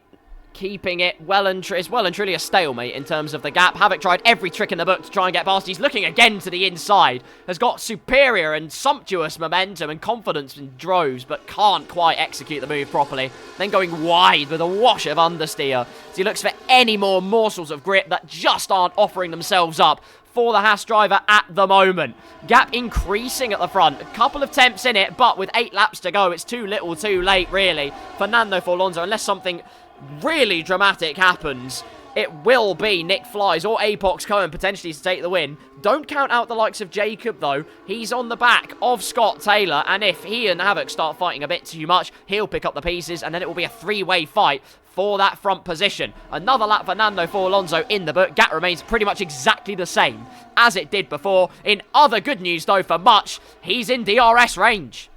S2: Keeping it it's well and truly a stalemate in terms of the gap. Havoc tried every trick in the book to try and get past. He's looking again to the inside. Has got superior and sumptuous momentum and confidence in droves, but can't quite execute the move properly. Then going wide with a wash of understeer as he looks for any more morsels of grip that just aren't offering themselves up for the Haas driver at the moment. Gap increasing at the front. A couple of temps in it, but with 8 laps to go, it's too little too late, really. Fernando Forlonzo, unless something really dramatic happens, it will be Nick Flies or Apox Cohen potentially to take the win. Don't count out the likes of Jacob, though. He's on the back of Scott Taylor, and if he and Havoc start fighting a bit too much, he'll pick up the pieces, and then it will be a 3-way fight for that front position. Another lap for Nando Forlonzo in the book. Gap remains pretty much exactly the same as it did before. In other good news, though, for Much, he's in DRS range.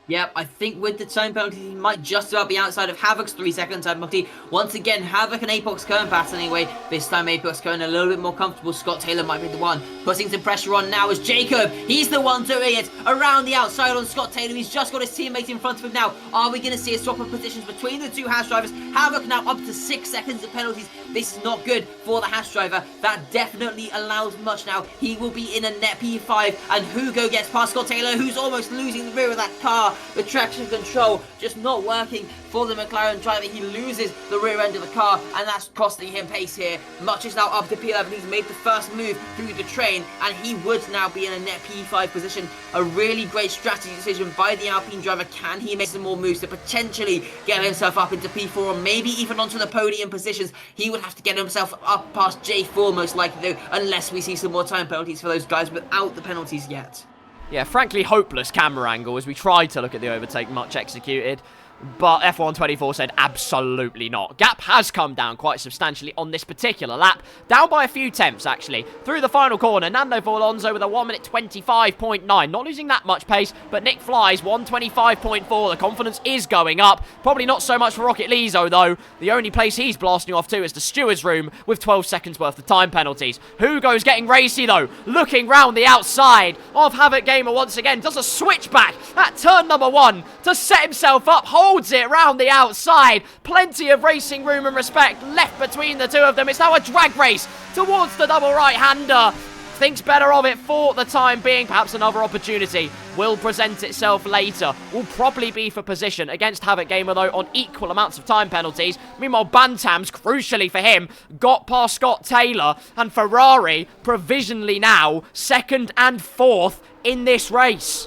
S1: Yep, I think with the time penalty, he might just about be outside of Havoc's 3-second time penalty. Once again, Havoc and Apox Cohen pass anyway. This time, Apox Cohen a little bit more comfortable. Scott Taylor might be the one putting some pressure on now as Jacob. He's the one doing it around the outside on Scott Taylor. He's just got his teammate in front of him now. Are we going to see a swap of positions between the two Hash drivers? Havoc now up to 6 seconds of penalties. This is not good for the Hash driver. That definitely allows Much now. He will be in a net P5, and Hugo gets past Scott Taylor, who's almost losing the rear of that car. The traction control just not working for the McLaren driver. He loses the rear end of the car, and that's costing him pace here. Much is now up to P11. He's made the first move through the train, and he would now be in a net P5 position. A really great strategy decision by the Alpine driver. Can he make some more moves to potentially get himself up into P4, or maybe even onto the podium positions? He would have to get himself up past J4 most likely, though, unless we see some more time penalties for those guys without the penalties yet.
S2: Yeah, frankly hopeless camera angle as we tried to look at the overtake Much executed. But F124 said absolutely not. Gap has come down quite substantially on this particular lap. Down by a few tenths, actually. Through the final corner, Nando Forlonzo with a 1:25.9. Not losing that much pace, but Nick Flies, 1:25.4. The confidence is going up. Probably not so much for Rocket Lizo, though. The only place he's blasting off to is the steward's room with 12 seconds worth of time penalties. Hugo's getting racy, though. Looking round the outside of Havoc Gamer once again. Does a switchback at turn number 1 to set himself up. Holds it round the outside. Plenty of racing room and respect left between the two of them. It's now a drag race towards the double right-hander. Thinks better of it for the time being. Perhaps another opportunity will present itself later. Will probably be for position against Havoc Gamer, though, on equal amounts of time penalties. Meanwhile, Bantams, crucially for him, got past Scott Taylor, and Ferrari provisionally now 2nd and 4th in this race.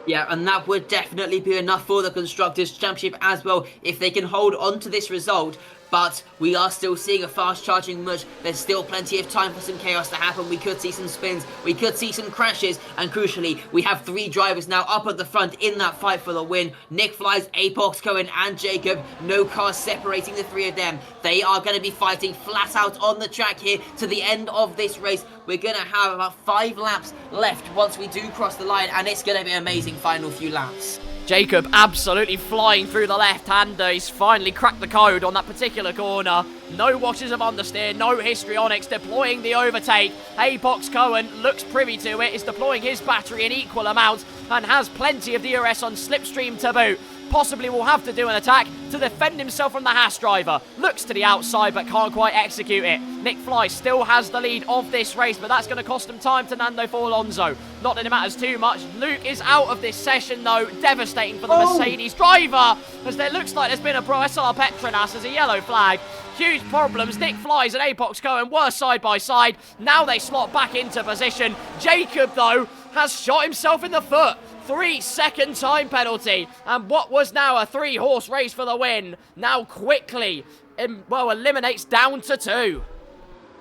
S1: Yeah, and that would definitely be enough for the Constructors' Championship as well if they can hold on to this result. But we are still seeing a fast-charging Much. There's still plenty of time for some chaos to happen. We could see some spins. We could see some crashes. And crucially, we have 3 drivers now up at the front in that fight for the win. Nick Flies, Apox Cohen, and Jacob. No cars separating the 3 of them. They are going to be fighting flat out on the track here to the end of this race. We're going to have about 5 laps left once we do cross the line. And it's going to be an amazing final few laps.
S2: Jacob absolutely flying through the left-hander. He's finally cracked the code on that particular corner. No washes of understeer, no histrionics, deploying the overtake. Apox Cohen looks privy to it, is deploying his battery in equal amounts, and has plenty of DRS on slipstream to boot. Possibly will have to do an attack to defend himself from the Haas driver. Looks to the outside but can't quite execute it. Nick Fly still has the lead of this race, but that's going to cost him time to Nando Forlonzo. Not that it matters too much. Luke is out of this session, though. Devastating for the Mercedes driver, as there looks like there's been a Pro SLR Petronas as a yellow flag. Huge problems. Nick Flies and Apox Cohen were side by side. Now they slot back into position. Jacob, though, has shot himself in the foot. 3-second time penalty, and what was now a 3-horse race for the win now quickly eliminates down to 2.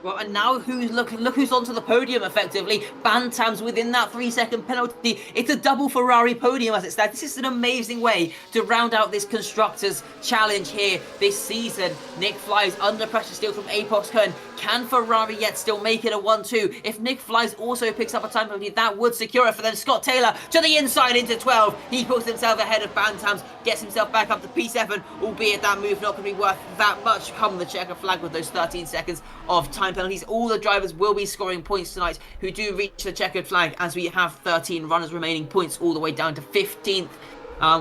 S1: Well, and now look who's onto the podium effectively. Bantam's within that 3-second penalty. It's a double Ferrari podium as it stands. This is an amazing way to round out this Constructors Challenge here this season. Nick Flies under pressure still from Apox Cohen. Can Ferrari yet still make it a 1-2? If Nick Flies also picks up a time penalty, that would secure it for them. Scott Taylor to the inside into 12. He puts himself ahead of Bantam's, gets himself back up to P7, albeit that move not going to be worth that much come the checker flag with those 13 seconds of time penalties. All the drivers will be scoring points tonight who do reach the checkered flag, as we have 13 runners remaining, points all the way down to 15th.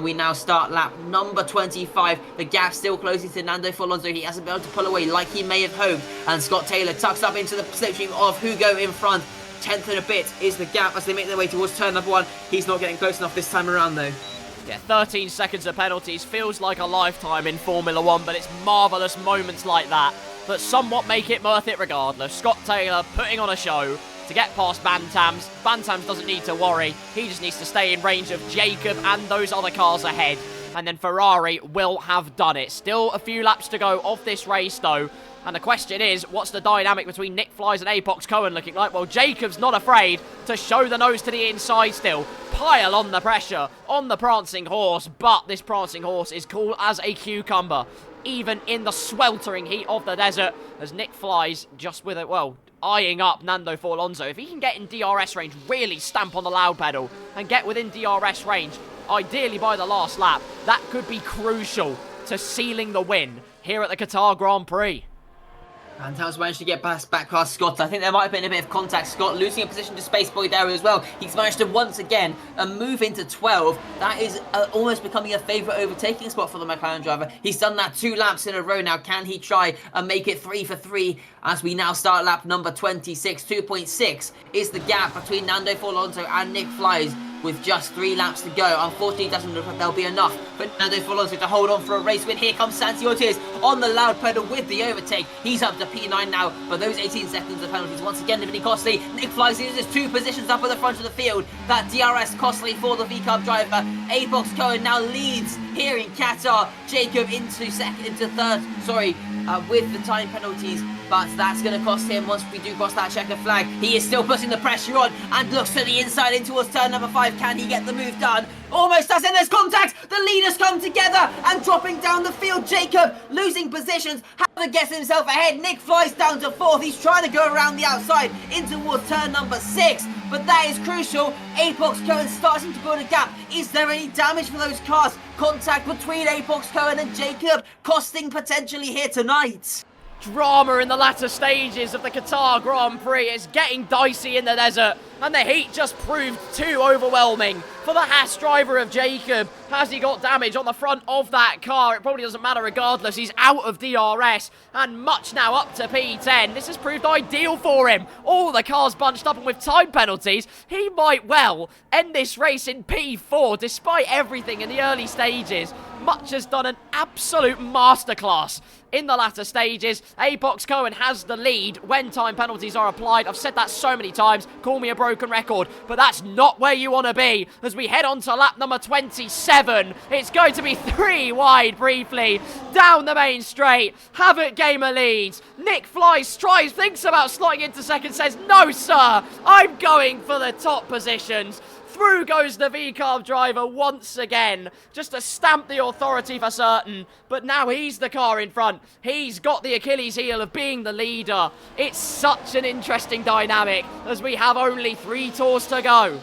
S1: We now start lap number 25. The gap still closing to Nando Alonso. He hasn't been able to pull away like he may have hoped. And Scott Taylor tucks up into the slipstream of Hugo in front. 10th and a bit is the gap as they make their way towards turn number 1. He's not getting close enough this time around though.
S2: Yeah, 13 seconds of penalties feels like a lifetime in Formula 1, but it's marvellous moments like that somewhat make it worth it regardless. Scott Taylor putting on a show to get past Bantams. Bantams doesn't need to worry. He just needs to stay in range of Jacob and those other cars ahead. And then Ferrari will have done it. Still a few laps to go of this race though. And the question is, what's the dynamic between Nick Flies and Apox Cohen looking like? Well, Jacob's not afraid to show the nose to the inside still. Pile on the pressure on the prancing horse. But this prancing horse is cool as a cucumber, even in the sweltering heat of the desert, as Nick Flies just with it, well, eyeing up Nando Alonso. If he can get in DRS range, really stamp on the loud pedal and get within DRS range, ideally by the last lap, that could be crucial to sealing the win here at the Qatar Grand Prix.
S1: Bantam's managed to get back past Scott. I think there might have been a bit of contact. Scott losing a position to Spaceboy there as well. He's managed to once again move into 12. That is almost becoming a favourite overtaking spot for the McLaren driver. He's done that 2 laps in a row now. Can he try and make it 3 for 3 as we now start lap number 26? 2.6 is the gap between Nando Alonso and Nick Flies, with just 3 laps to go. Unfortunately, it doesn't look like there'll be enough for Nando Alonso to hold on for a race win. Here comes Santi Ortiz on the loud pedal with the overtake. He's up to P9 now, but those 18 seconds of penalties once again going to be costly. Nick Flies uses 2 positions up at the front of the field. That DRS costly for the V-Cub driver. Apox Cohen now leads here in Qatar. Jacob into third, with the time penalties, but that's going to cost him once we do cross that checker flag. He is still putting the pressure on and looks to the inside in towards turn number 5. Can he get the move done? Almost does, and there's contact. The leaders come together and dropping down the field. Jacob losing positions. Howard gets himself ahead. Nick Flies down to 4th. He's trying to go around the outside in towards turn number 6, but that is crucial. Apox Cohen starting to build a gap. Is there any damage for those cars? Contact between Apox Cohen and Jacob costing potentially here tonight.
S2: Drama in the latter stages of the Qatar Grand Prix. It's getting dicey in the desert, and the heat just proved too overwhelming for the Haas driver of Jacob. Has he got damage on the front of that car? It probably doesn't matter regardless. He's out of DRS, and much now up to P10. This has proved ideal for him. All the cars bunched up, and with time penalties, he might well end this race in P4, despite everything in the early stages. Much has done an absolute masterclass in the latter stages. Apox Cohen has the lead when time penalties are applied. I've said that so many times. Call me a broken record, but that's not where you want to be as we head on to lap number 27. It's going to be 3 wide briefly down the main straight. Havoc Gamer leads. Nick Flies thinks about slotting into second, says, no sir, I'm going for the top positions. Through goes the V-Carb driver once again, just to stamp the authority for certain. But now he's the car in front. He's got the Achilles heel of being the leader. It's such an interesting dynamic as we have only 3 tours to go.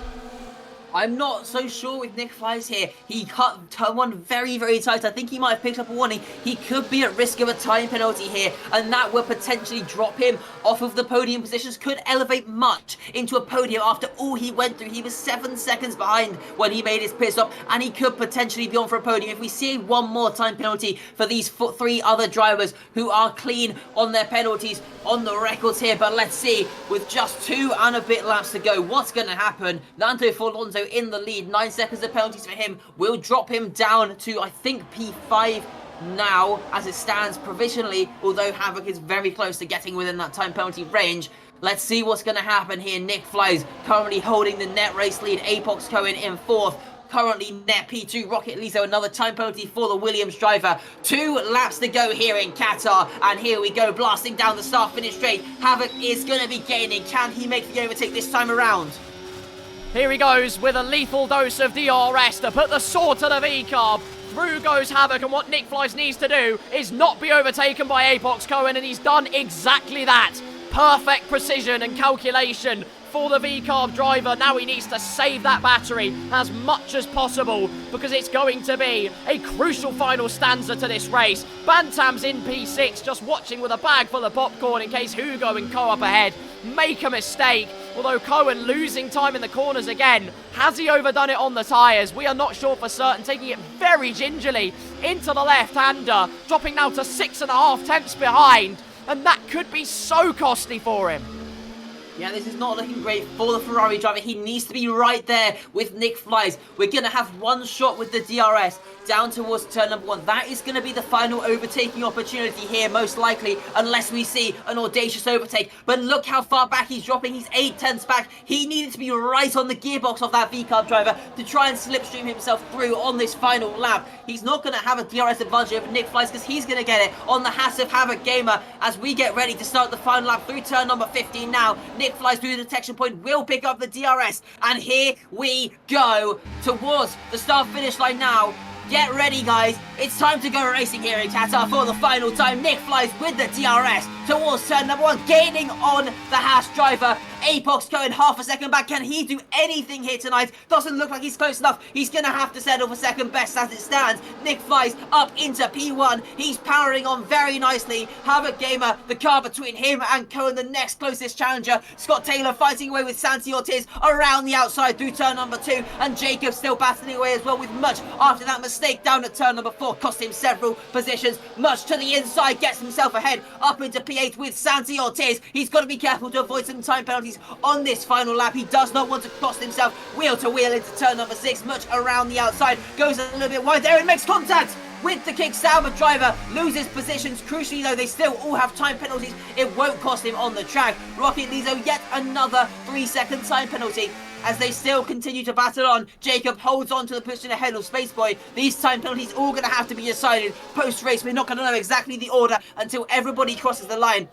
S1: I'm not so sure with Nick Flies here. He cut turn 1 very, very tight. I think he might have picked up a warning. He could be at risk of a time penalty here, and that would potentially drop him off of the podium positions. Could elevate much into a podium after all he went through. He was 7 seconds behind when he made his pit stop, and he could potentially be on for a podium. If we see one more time penalty for these 3 other drivers who are clean on their penalties on the records here, but let's see, with just 2 and a bit laps to go, what's going to happen? Nando Alonso in the lead. 9 seconds of penalties for him will drop him down to, I think, P5 now as it stands provisionally, although Havoc is very close to getting within that time penalty range. Let's see what's going to happen here. Nick Flies currently holding the net race lead. Apox Cohen in 4th. currently net P2. Rocket Lizzo, another time penalty for the Williams driver. 2 laps to go here in Qatar, and here we go, blasting down the start-finish straight. Havoc is going to be gaining. Can he make the overtake this time around?
S2: Here he goes with a lethal dose of DRS to put the sword to the V-carb. Through goes Havoc, and what Nick Flies needs to do is not be overtaken by Apox Cohen, and he's done exactly that. Perfect precision and calculation for the V-carb driver. Now he needs to save that battery as much as possible, because it's going to be a crucial final stanza to this race. Bantam's in P6, just watching with a bag full of popcorn in case Hugo and Co up ahead make a mistake. Although Cohen losing time in the corners again. Has he overdone it on the tyres? We are not sure for certain. Taking it very gingerly into the left-hander, dropping now to 6.5 tenths behind. And that could be so costly for him.
S1: Yeah, this is not looking great for the Ferrari driver. He needs to be right there with Nick Flies. We're going to have one shot with the DRS down towards turn number 1. That is going to be the final overtaking opportunity here, most likely, unless we see an audacious overtake. But look how far back he's dropping. He's 8 tenths back. He needed to be right on the gearbox of that V-carb driver to try and slipstream himself through on this final lap. He's not going to have a DRS advantage over Nick Flies, because he's going to get it on the Haas of Havoc Gamer as we get ready to start the final lap through turn number 15 now. Nick Flies through the detection point, will pick up the DRS, and here we go towards the start-finish line now. Get ready, guys. It's time to go racing here in Qatar for the final time. Nick Flies with the DRS towards turn number 1, gaining on the Haas driver. Apox Cohen half a second back. Can he do anything here tonight? Doesn't look like he's close enough. He's going to have to settle for second best as it stands. Nick Flies up into P1. He's powering on very nicely. Havoc Gamer, the car between him and Cohen, the next closest challenger. Scott Taylor fighting away with Santi Ortiz around the outside through turn number 2. And Jacob still battling away as well, with much after that mistake down at turn number 4. Cost him several positions. Much to the inside, gets himself ahead up into P8 with Santi Ortiz. He's got to be careful to avoid some time penalties on this final lap. He does not want to cost himself wheel to wheel into turn number 6. Much around the outside, goes a little bit wide there and makes contact with the Kick Sauber driver. Loses positions. Crucially though, they still all have time penalties. It won't cost him on the track. Rocket Lizzo, yet another 3-second time penalty. As they still continue to battle on, Jacob holds on to the position ahead of Spaceboy. These time penalties all going to have to be decided post-race. We're not going to know exactly the order until everybody crosses the line.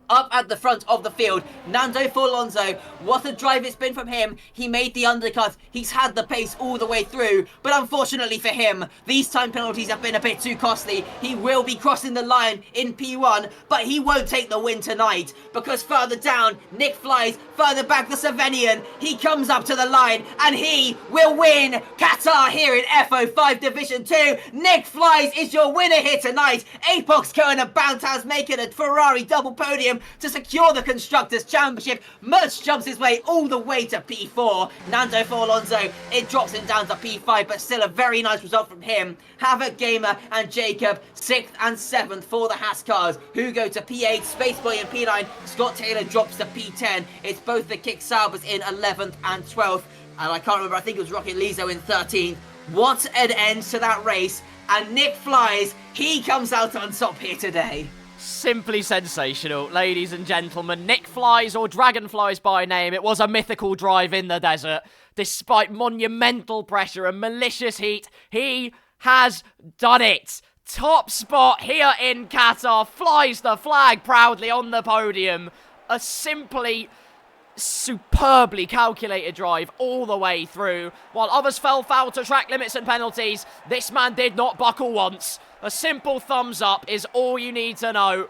S1: Up at the front of the field, Nando Forlonzo. What a drive it's been from him. He made the undercut. He's had the pace all the way through. But unfortunately for him, these time penalties have been a bit too costly. He will be crossing the line in P1, but he won't take the win tonight, because further down, Nick Flies. Further back, the Slovenian. He comes up to the line, and he will win Qatar here in F05 Division 2. Nick Flies is your winner here tonight. Apox Cohen and Bantam's making a Ferrari double podium to secure the Constructors' Championship. Merch jumps his way all the way to P4. Nando Forlonzo, it drops him down to P5, but still a very nice result from him. Havoc Gamer and Jacob, 6th and 7th for the Haas cars, who go to P8, Spaceboy in P9, Scott Taylor drops to P10. It's both the Kick Saubers in 11th and 12th, and I can't remember, I think it was Rocket Lizzo in 13th. What an end to that race, and Nick Flies, he comes out on top here today.
S2: Simply sensational, ladies and gentlemen. Nick Flies, or Dragonflies by name, it was a mythical drive in the desert. Despite monumental pressure and malicious heat, he has done it. Top spot here in Qatar, flies the flag proudly on the podium. A simply superbly calculated drive all the way through. While others fell foul to track limits and penalties, this man did not buckle once. A simple thumbs up is all you need to know.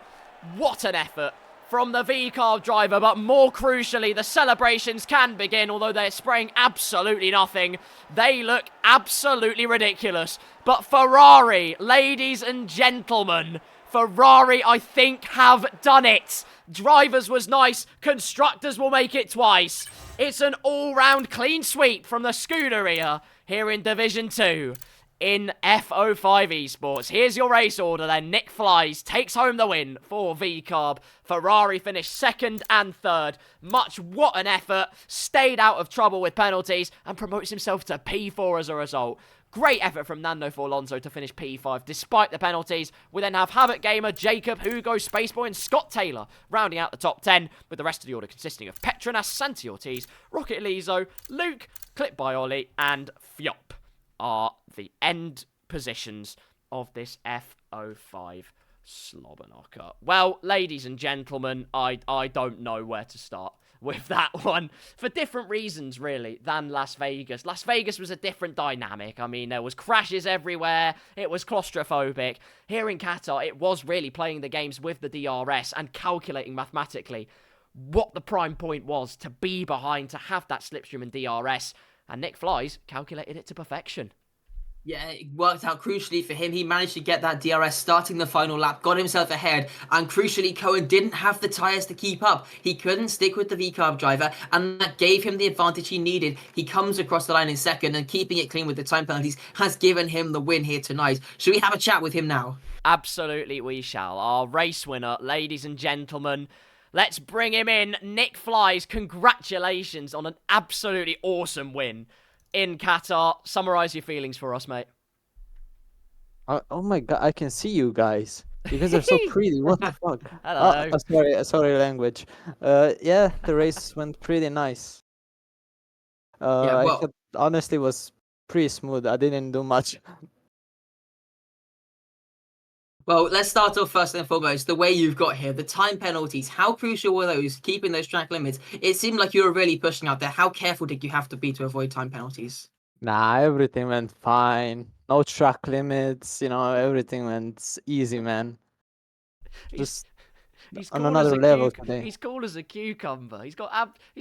S2: What an effort from the V-carb driver, but more crucially, the celebrations can begin, although they're spraying absolutely nothing. They look absolutely ridiculous. But Ferrari, ladies and gentlemen, Ferrari, I think, have done it. Drivers was nice, Constructors will make it twice. It's an all-round clean sweep from the Scuderia here in Division 2 in F05 ESPORTS. Here's your race order then. Nick Flies takes home the win for V-carb. Ferrari finished 2nd and 3rd. What an effort. Stayed out of trouble with penalties and promotes himself to P4 as a result. Great effort from Nando Forlonzo to finish P5 despite the penalties. We then have Habit Gamer, Jacob, Hugo, Spaceboy, and Scott Taylor rounding out the top 10, with the rest of the order consisting of Petronas, Santi Ortiz, Rocket Elizo, Luke, Clip by Ollie, and Fiop are the end positions of this F05 slobberknocker. Well, ladies and gentlemen, I don't know where to start with that one, for different reasons, really, than Las Vegas. Las Vegas was a different dynamic. I mean, there was crashes everywhere. It was claustrophobic. Here in Qatar, it was really playing the games with the DRS and calculating mathematically what the prime point was to be behind, to have that slipstream and DRS. And Nick Flies calculated it to perfection.
S1: Yeah, it worked out crucially for him. He managed to get that DRS starting the final lap, got himself ahead, and crucially, Cohen didn't have the tyres to keep up. He couldn't stick with the V-carb driver, and that gave him the advantage he needed. He comes across the line in second, and keeping it clean with the time penalties has given him the win here tonight. Should we have a chat with him now?
S2: Absolutely, we shall. Our race winner, ladies and gentlemen. Let's bring him in. Nick Flies, congratulations on an absolutely awesome win in Qatar. Summarise your feelings for us, mate.
S3: Oh my god, I can see you guys. You guys are so pretty. What the fuck?
S2: Hello.
S3: Sorry, language. Yeah, the race went pretty nice.
S1: Yeah, well,
S3: Honestly was pretty smooth. I didn't do much.
S1: Well, let's start off first and foremost, the way you've got here, the time penalties. How crucial were those, keeping those track limits? It seemed like you were really pushing out there. How careful did you have to be to avoid time penalties?
S3: Nah, everything went fine. No track limits, everything went easy, man. Just
S2: He's
S3: on
S2: cool
S3: another level today.
S2: He's cool as a cucumber. He's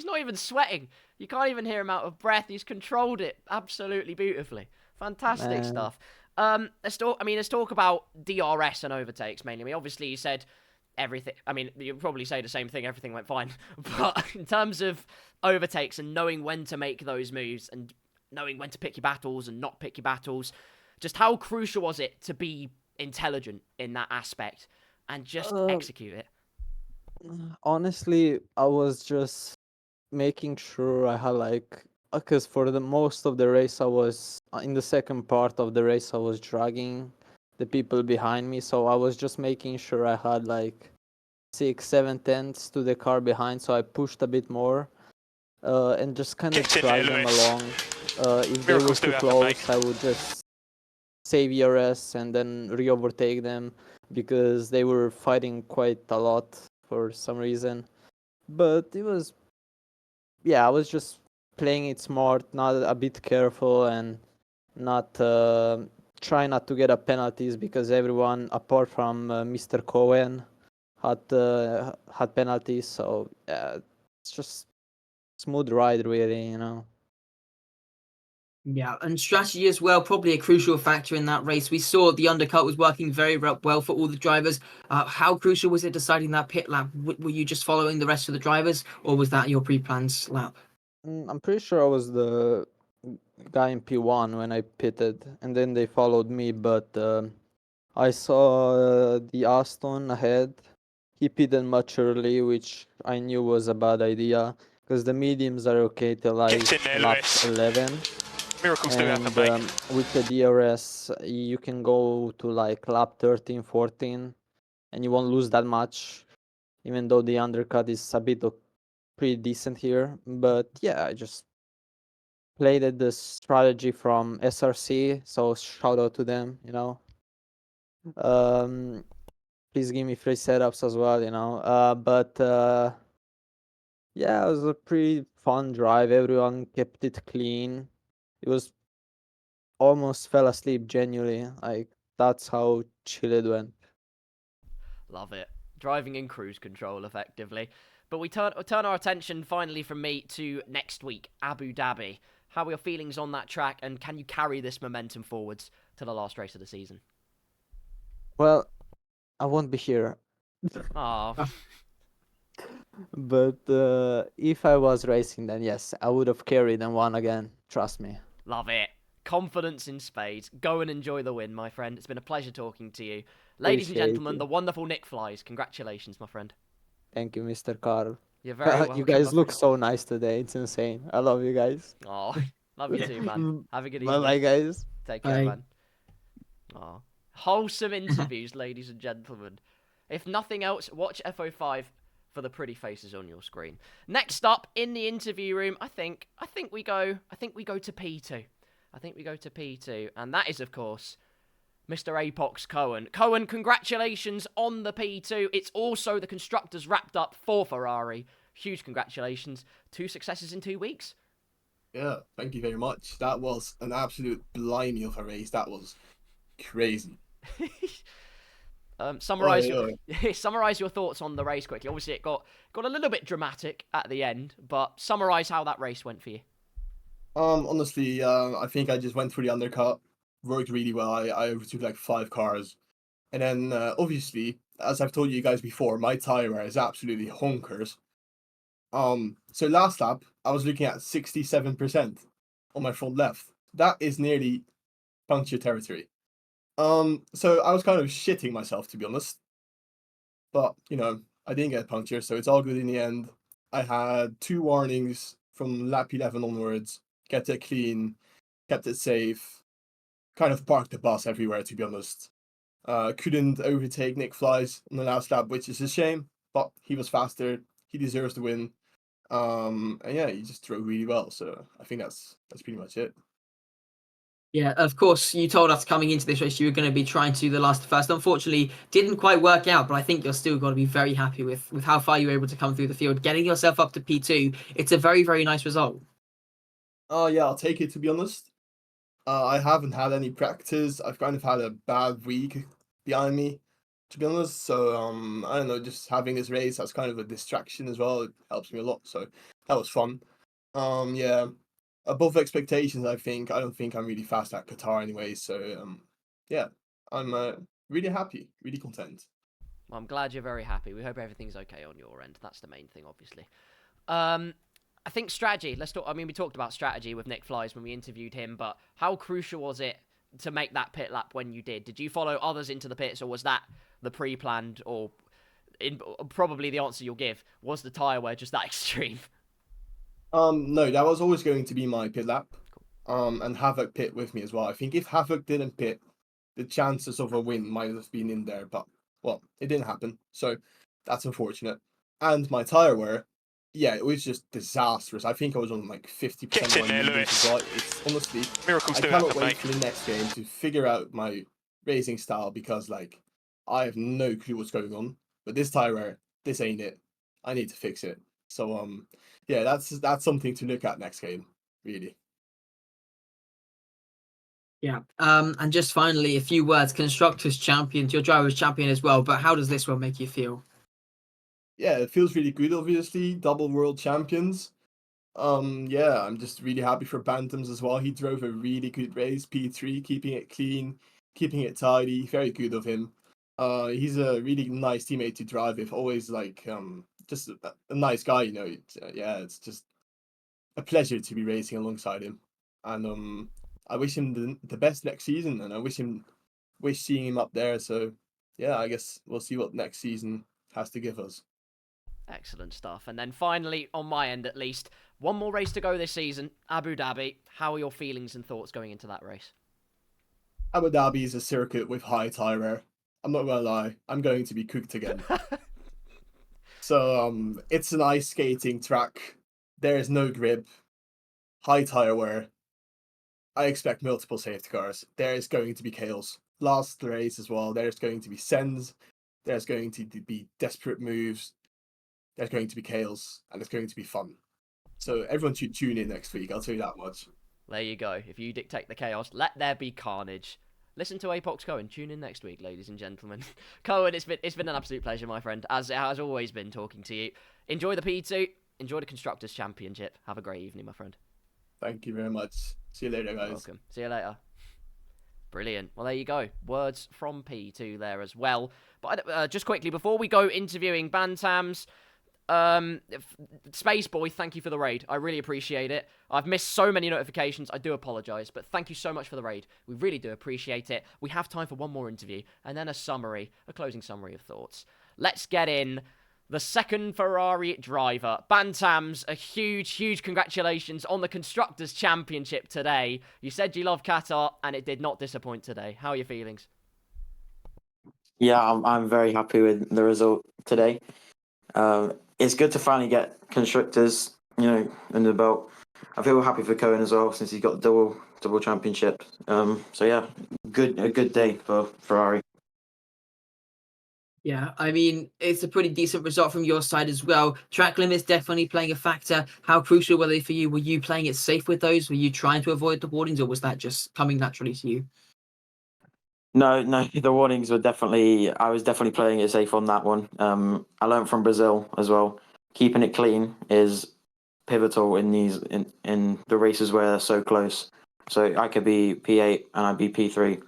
S2: not even sweating. You can't even hear him out of breath. He's controlled it absolutely beautifully. Fantastic
S3: Man.
S2: stuff. Let's talk about DRS and overtakes mainly. I mean, obviously you said everything. I mean, you'll probably say the same thing. Everything went fine. But in terms of overtakes and knowing when to make those moves and knowing when to pick your battles and not pick your battles, just how crucial was it to be intelligent in that aspect and just execute it?
S3: Honestly, I was just making sure I had because for the most of the race I was in the second part of the race I was dragging the people behind me, so I was just making sure I had 6, 7 tenths to the car behind, so I pushed a bit more and just kind of dragged them along. If they were too close, I would just save ERS and then re-overtake them because they were fighting quite a lot for some reason. But I was just playing it smart, not a bit careful, and not try not to get a penalties because everyone apart from Mr. Cohen had penalties. So yeah, it's just smooth ride, really.
S1: Yeah, and strategy as well, probably a crucial factor in that race. We saw the undercut was working very well for all the drivers. How crucial was it deciding that pit lap? Were you just following the rest of the drivers, or was that your pre-planned lap?
S3: I'm pretty sure I was the guy in P1 when I pitted, and then they followed me. But I saw the Aston ahead. He pitted much early, which I knew was a bad idea because the mediums are okay till lap 11.
S4: Miracles do happen,
S3: And
S4: mate.
S3: with the DRS, you can go to lap 13, 14, and you won't lose that much, even though the undercut is a bit pretty decent here. But yeah, I just played the strategy from SRC, so shout out to them. Please give me free setups as well. But yeah, it was a pretty fun drive. Everyone kept it clean. It was almost fell asleep genuinely. That's how chill it went.
S2: Love it. Driving in cruise control, effectively. But we turn our attention finally from me to next week, Abu Dhabi. How are your feelings on that track, and can you carry this momentum forwards to the last race of the season?
S3: Well, I won't be here.
S2: Oh,
S3: But if I was racing, then yes, I would have carried and won again. Trust me.
S2: love it. Confidence in spades. Go and enjoy the win, my friend. It's been a pleasure talking to you. Ladies and
S3: Appreciate
S2: gentlemen,
S3: you.
S2: the wonderful Nick Flies. Congratulations, my friend.
S3: Thank you, Mr. Carl.
S2: You're very welcome.
S3: You guys
S2: my
S3: look
S2: friend.
S3: so nice today. It's insane. I love you guys.
S2: Oh, love you too, man. Have a good
S3: Bye
S2: evening.
S3: bye, guys.
S2: Take care, man. Aw. Wholesome interviews, ladies and gentlemen. If nothing else, watch F05 for the pretty faces on your screen. Next up in the interview room, I think we go to P2. I think we go to P2, and that is, of course, Mr. Apox Cohen. Cohen, congratulations on the P2. It's also the constructors wrapped up for Ferrari. Huge congratulations. 2 successes in 2 weeks.
S4: Yeah, thank you very much. That was an absolute blimey of a race. That was crazy.
S2: Summarize your thoughts on the race quickly. Obviously, it got a little bit dramatic at the end, but summarize how that race went for you.
S4: Honestly, I think I just went through the undercut, worked really well. I overtook like 5 cars, and then obviously, as I've told you guys before, my tire wear is absolutely honkers. So last lap, I was looking at 67% on my front left. That is nearly puncture territory. So I was kind of shitting myself, to be honest. But, I didn't get a puncture, so it's all good in the end. I had 2 warnings from lap 11 onwards, kept it clean, kept it safe, kind of parked the bus everywhere, to be honest. Couldn't overtake Nick Flies on the last lap, which is a shame, but he was faster. He deserves the win. And yeah, he just drove really well, so I think that's pretty much it.
S1: Yeah, of course, you told us coming into this race you were going to be trying to do the last first. Unfortunately, didn't quite work out, but I think you're still going to be very happy with how far you were able to come through the field. Getting yourself up to P2, it's a very, very nice result.
S4: Oh, yeah, I'll take it, to be honest. I haven't had any practice. I've kind of had a bad week behind me, to be honest. So, I don't know, just having this race as kind of a distraction as well, it helps me a lot. So that was fun. Yeah, above expectations, I think. I don't think I'm really fast at Qatar anyway. So, yeah, I'm really happy, really content.
S2: Well, I'm glad you're very happy. We hope everything's okay on your end. That's the main thing, obviously. I think strategy. Let's talk. I mean, we talked about strategy with Nick Flies when we interviewed him, but how crucial was it to make that pit lap when you did? Did you follow others into the pits, or was that the pre-planned? Or probably the answer you'll give was the tyre wear just that extreme.
S4: No, that was always going to be my pit lap. And Havoc pit with me as well. I think if Havoc didn't pit, the chances of a win might have been in there, but well, it didn't happen. So that's unfortunate. And my tyre wear, yeah, it was just disastrous. I think I was on like 50% of my meters as well. It's honestly, I cannot wait for the next game to figure out my racing style because like I have no clue what's going on. But this tyre wear, this ain't it. I need to fix it. So yeah, that's something to look at next game, really.
S1: Yeah. And just finally, a few words. Constructors champions, your driver's champion as well. But how does this one make you feel?
S4: Yeah, it feels really good. Obviously, double world champions. Yeah, I'm just really happy for Bantams as well. He drove a really good race, P3, keeping it clean, keeping it tidy. Very good of him. He's a really nice teammate to drive with. Always like just a nice guy, yeah, it's just a pleasure to be racing alongside him. And I wish him the best next season, and I wish seeing him up there. So yeah, I guess we'll see what next season has to give us.
S2: Excellent stuff. And then finally, on my end at least, one more race to go this season, Abu Dhabi. How are your feelings and thoughts going into that race?
S4: Abu Dhabi is a circuit with high tire wear. I'm not gonna lie, I'm going to be cooked again. So it's an ice skating track. There is no grip, high tire wear. I expect multiple safety cars. There is going to be chaos. Last race as well, there's going to be sends. There's going to be desperate moves. There's going to be chaos, and it's going to be fun. So everyone should tune in next week, I'll tell you that much.
S2: There you go. If you dictate the chaos, let there be carnage. Listen to Apox Cohen. Tune in next week, ladies and gentlemen. Cohen, it's been an absolute pleasure, my friend, as it has always been talking to you. Enjoy the P2. Enjoy the Constructors' Championship. Have a great evening, my friend.
S4: Thank you very much. See you later, guys.
S2: Welcome. See you later. Brilliant. Well, there you go. Words from P2 there as well. But just quickly, before we go interviewing Bantams, Space Boy, thank you for the raid. I really appreciate it. I've missed so many notifications. I do apologize, but thank you so much for the raid. We really do appreciate it. We have time for one more interview and then a closing summary of thoughts. Let's get in the second Ferrari driver. Bantams, a huge congratulations on the Constructors' Championship today. You said you love Qatar, and it did not disappoint today. How are your feelings?
S5: Yeah, I'm very happy with the result today. It's good to finally get Constructors, in the belt. I feel happy for Cohen as well, since he's got the double championship. So yeah, a good day for Ferrari.
S1: Yeah, I mean, it's a pretty decent result from your side as well. Track limits definitely playing a factor. How crucial were they for you? Were you playing it safe with those? Were you trying to avoid the warnings, or was that just coming naturally to you?
S5: No, the warnings were I was definitely playing it safe on that one. I learned from Brazil as well. Keeping it clean is pivotal in in the races where they're so close. So I could be P8 and I'd be P3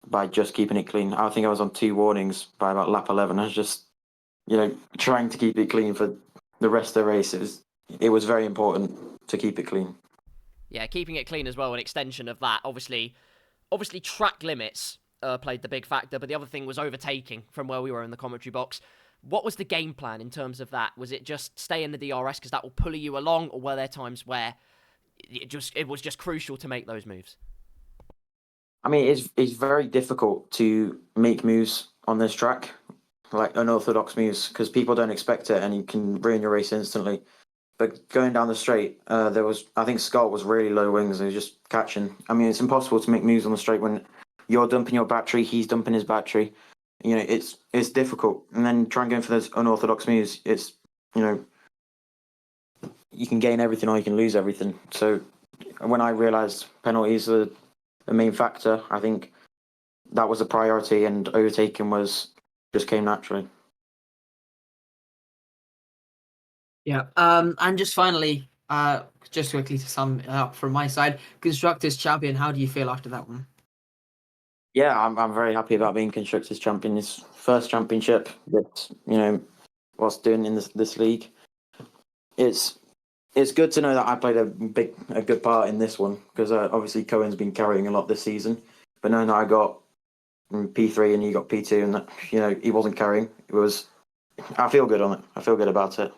S5: by just keeping it clean. I think I was on 2 warnings by about lap 11. I was just, trying to keep it clean for the rest of the race. It was very important to keep it clean.
S2: Yeah, keeping it clean as well, an extension of that. Obviously track limits played the big factor, but the other thing was overtaking from where we were in the commentary box. What was the game plan in terms of that? Was it just stay in the DRS because that will pull you along, or were there times where it was just crucial to make those moves?
S5: I mean, it's very difficult to make moves on this track, like unorthodox moves, because people don't expect it and you can ruin your race instantly. But going down the straight, I think Scott was really low wings and he was just catching. I mean, it's impossible to make moves on the straight when you're dumping your battery, he's dumping his battery. It's difficult. And then try and go for those unorthodox moves. It's, you can gain everything or you can lose everything. So when I realised penalties are the main factor, I think that was a priority, and overtaking just came naturally.
S1: Yeah. And just finally, just quickly to sum it up from my side, Constructors Champion, how do you feel after that one?
S5: Yeah, I'm very happy about being Constructors Champion. This first championship that was doing in this league. It's good to know that I played a good part in this one, because obviously Cohen's been carrying a lot this season. But knowing that I got P3 and you got P2, and that he wasn't carrying, I feel good on it. I feel good about it.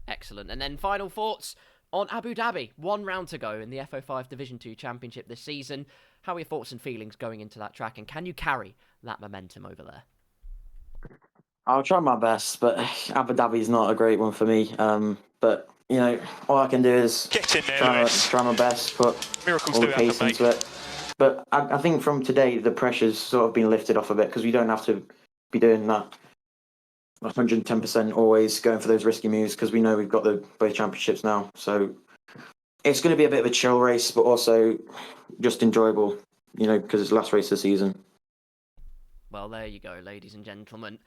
S2: Excellent. And then final thoughts on Abu Dhabi. 1 round to go in the F05 Division 2 Championship this season. How are your thoughts and feelings going into that track, and can you carry that momentum over there?
S5: I'll try my best, but Abu Dhabi is not a great one for me. But all I can do is try my best, put all the pace into it. But I think from today the pressure's sort of been lifted off a bit, because we don't have to be doing that 110% always going for those risky moves, because we know we've got both championships now. So it's going to be a bit of a chill race, but also just enjoyable, because it's the last race of the season.
S2: Well, there you go, ladies and gentlemen.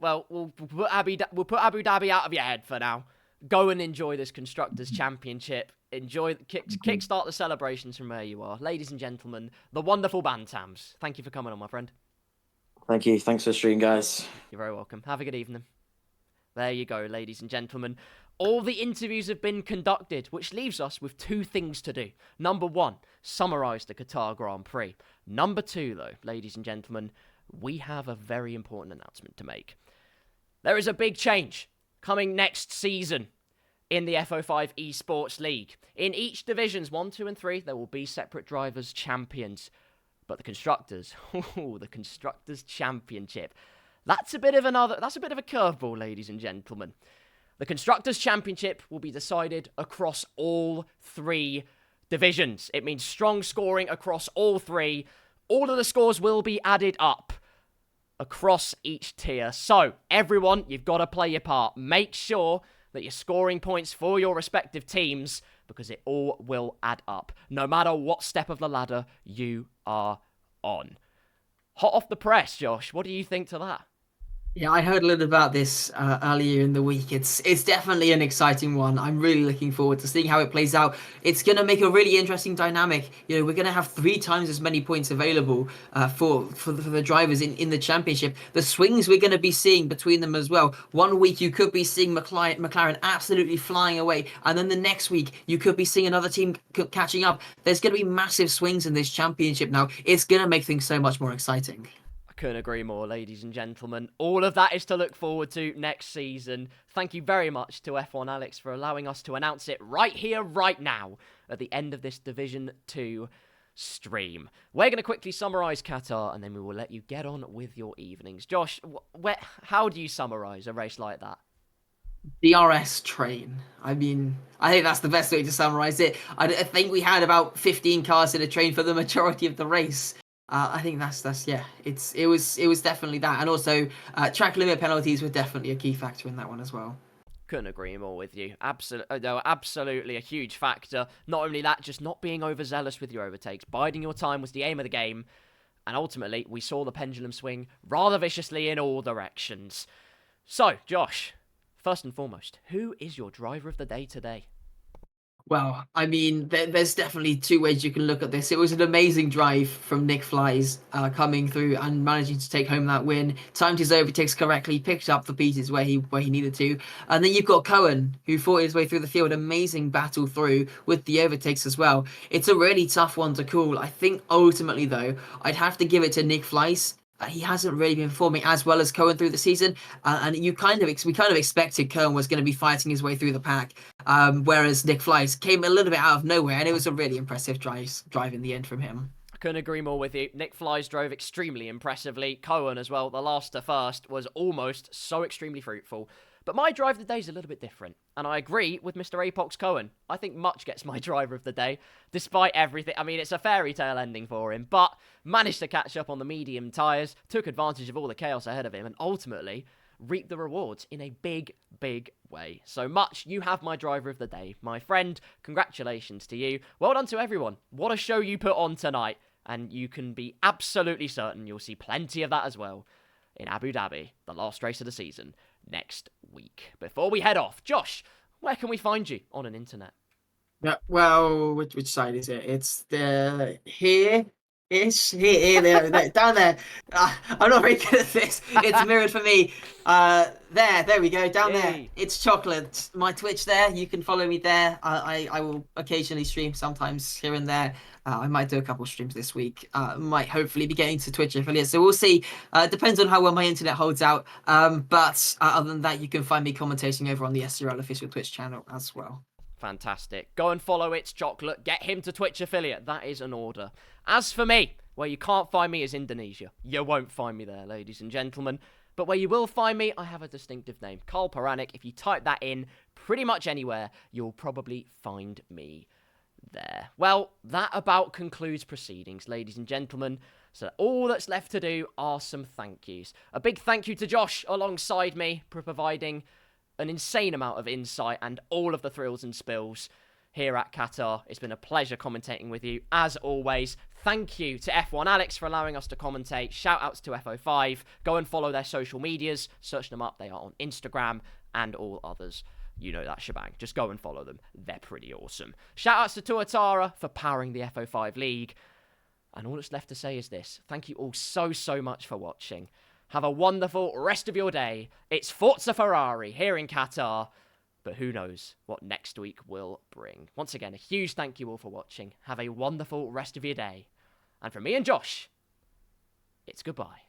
S2: Well, we'll put Abu Dhabi out of your head for now. Go and enjoy this Constructors' Championship. Kickstart the celebrations from where you are. Ladies and gentlemen, the wonderful Bantams. Thank you for coming on, my friend.
S5: Thank you. Thanks for the stream, guys.
S2: You're very welcome. Have a good evening. There you go, ladies and gentlemen. All the interviews have been conducted, which leaves us with 2 things to do. Number 1, summarise the Qatar Grand Prix. Number 2, though, ladies and gentlemen, we have a very important announcement to make. There is a big change coming next season in the F05 ESPORTS League. In each divisions 1, 2, and 3, there will be separate drivers champions. But the Constructors, the Constructors Championship, that's a bit of a curveball, ladies and gentlemen. The Constructors Championship will be decided across all 3 divisions. It means strong scoring across all 3. All of the scores will be added up across each tier. So, everyone, you've got to play your part. Make sure that you're scoring points for your respective teams, because it all will add up, no matter what step of the ladder you are on. Hot off the press, Josh, what do you think to that?
S1: Yeah, I heard a little about this earlier in the week. It's definitely an exciting one. I'm really looking forward to seeing how it plays out. It's going to make a really interesting dynamic. We're going to have 3 times as many points available for the drivers in the championship. The swings we're going to be seeing between them as well. One week you could be seeing McLaren absolutely flying away, and then the next week you could be seeing another team catching up. There's going to be massive swings in this championship now. It's going to make things so much more exciting.
S2: Couldn't agree more, ladies and gentlemen. All of that is to look forward to next season. Thank you very much to F1 Alex for allowing us to announce it right here, right now, at the end of this Division 2 stream. We're going to quickly summarise Qatar, and then we will let you get on with your evenings. Josh, how do you summarise a race like that?
S1: DRS train. I mean, I think that's the best way to summarise it. I think we had about 15 cars in a train for the majority of the race. I think that's yeah. It was definitely that, and also track limit penalties were definitely a key factor in that one as well.
S2: Couldn't agree more with you. Absolutely a huge factor. Not only that, just not being overzealous with your overtakes. Biding your time was the aim of the game, and ultimately we saw the pendulum swing rather viciously in all directions. So, Josh, first and foremost, who is your driver of the day today?
S1: Well, I mean, there's definitely two ways you can look at this. It was an amazing drive from Nick Flies coming through and managing to take home that win. Timed his overtakes correctly, picked up the pieces where he needed to. And then you've got Cohen, who fought his way through the field. Amazing battle through with the overtakes as well. It's a really tough one to call. I think ultimately, though, I'd have to give it to Nick Flies. He hasn't really been performing as well as Cohen through the season, and we kind of expected Cohen was going to be fighting his way through the pack, whereas Nick Flies came a little bit out of nowhere, and it was a really impressive drive in the end from him.
S2: I couldn't agree more with you. Nick Flies drove extremely impressively. Cohen as well, the last to first, was almost so extremely fruitful. But my drive of the day is a little bit different, and I agree with Mr. Apox Cohen. I think Much gets my driver of the day, despite everything. I mean, it's a fairy tale ending for him, but managed to catch up on the medium tyres, took advantage of all the chaos ahead of him, and ultimately reaped the rewards in a big, big way. So Much, you have my driver of the day. My friend, congratulations to you. Well done to everyone. What a show you put on tonight, and you can be absolutely certain you'll see plenty of that as well in Abu Dhabi, the last race of the season, next week. Before we head off, Josh, where can we find you on an internet?
S1: Yeah, well, which side is it? It's the here-ish, there, down there. I'm not very good at this. It's mirrored for me. There we go, down there. It's chocolate. My Twitch there. You can follow me there. I will occasionally stream, sometimes here and there. I might do a couple streams this week. Might hopefully be getting to Twitch affiliates, so we'll see. Depends on how well my internet holds out. But other than that, you can find me commentating over on the SRL official Twitch channel as well.
S2: Fantastic. Go and follow It's Chocolate. Get him to Twitch affiliate. That is an order. As for me, where you can't find me is Indonesia. You won't find me there, ladies and gentlemen. But where you will find me, I have a distinctive name. Karl If you type that in pretty much anywhere, you'll probably find me there. Well, that about concludes proceedings, ladies and gentlemen. So all that's left to do are some thank yous. A big thank you to Josh alongside me for providing an insane amount of insight and all of the thrills and spills here at Qatar. It's been a pleasure commentating with you, as always. Thank you to F1 Alex for allowing us to commentate. Shout outs to F05. Go and follow their social medias. Search them up. They are on Instagram and all others. You know that shebang. Just go and follow them. They're pretty awesome. Shout outs to Tuatara for powering the F05 League. And all that's left to say is this. Thank you all so much for watching. Have a wonderful rest of your day. It's Forza Ferrari here in Qatar. But who knows what next week will bring. Once again, a huge thank you all for watching. Have a wonderful rest of your day. And from me and Josh, it's goodbye.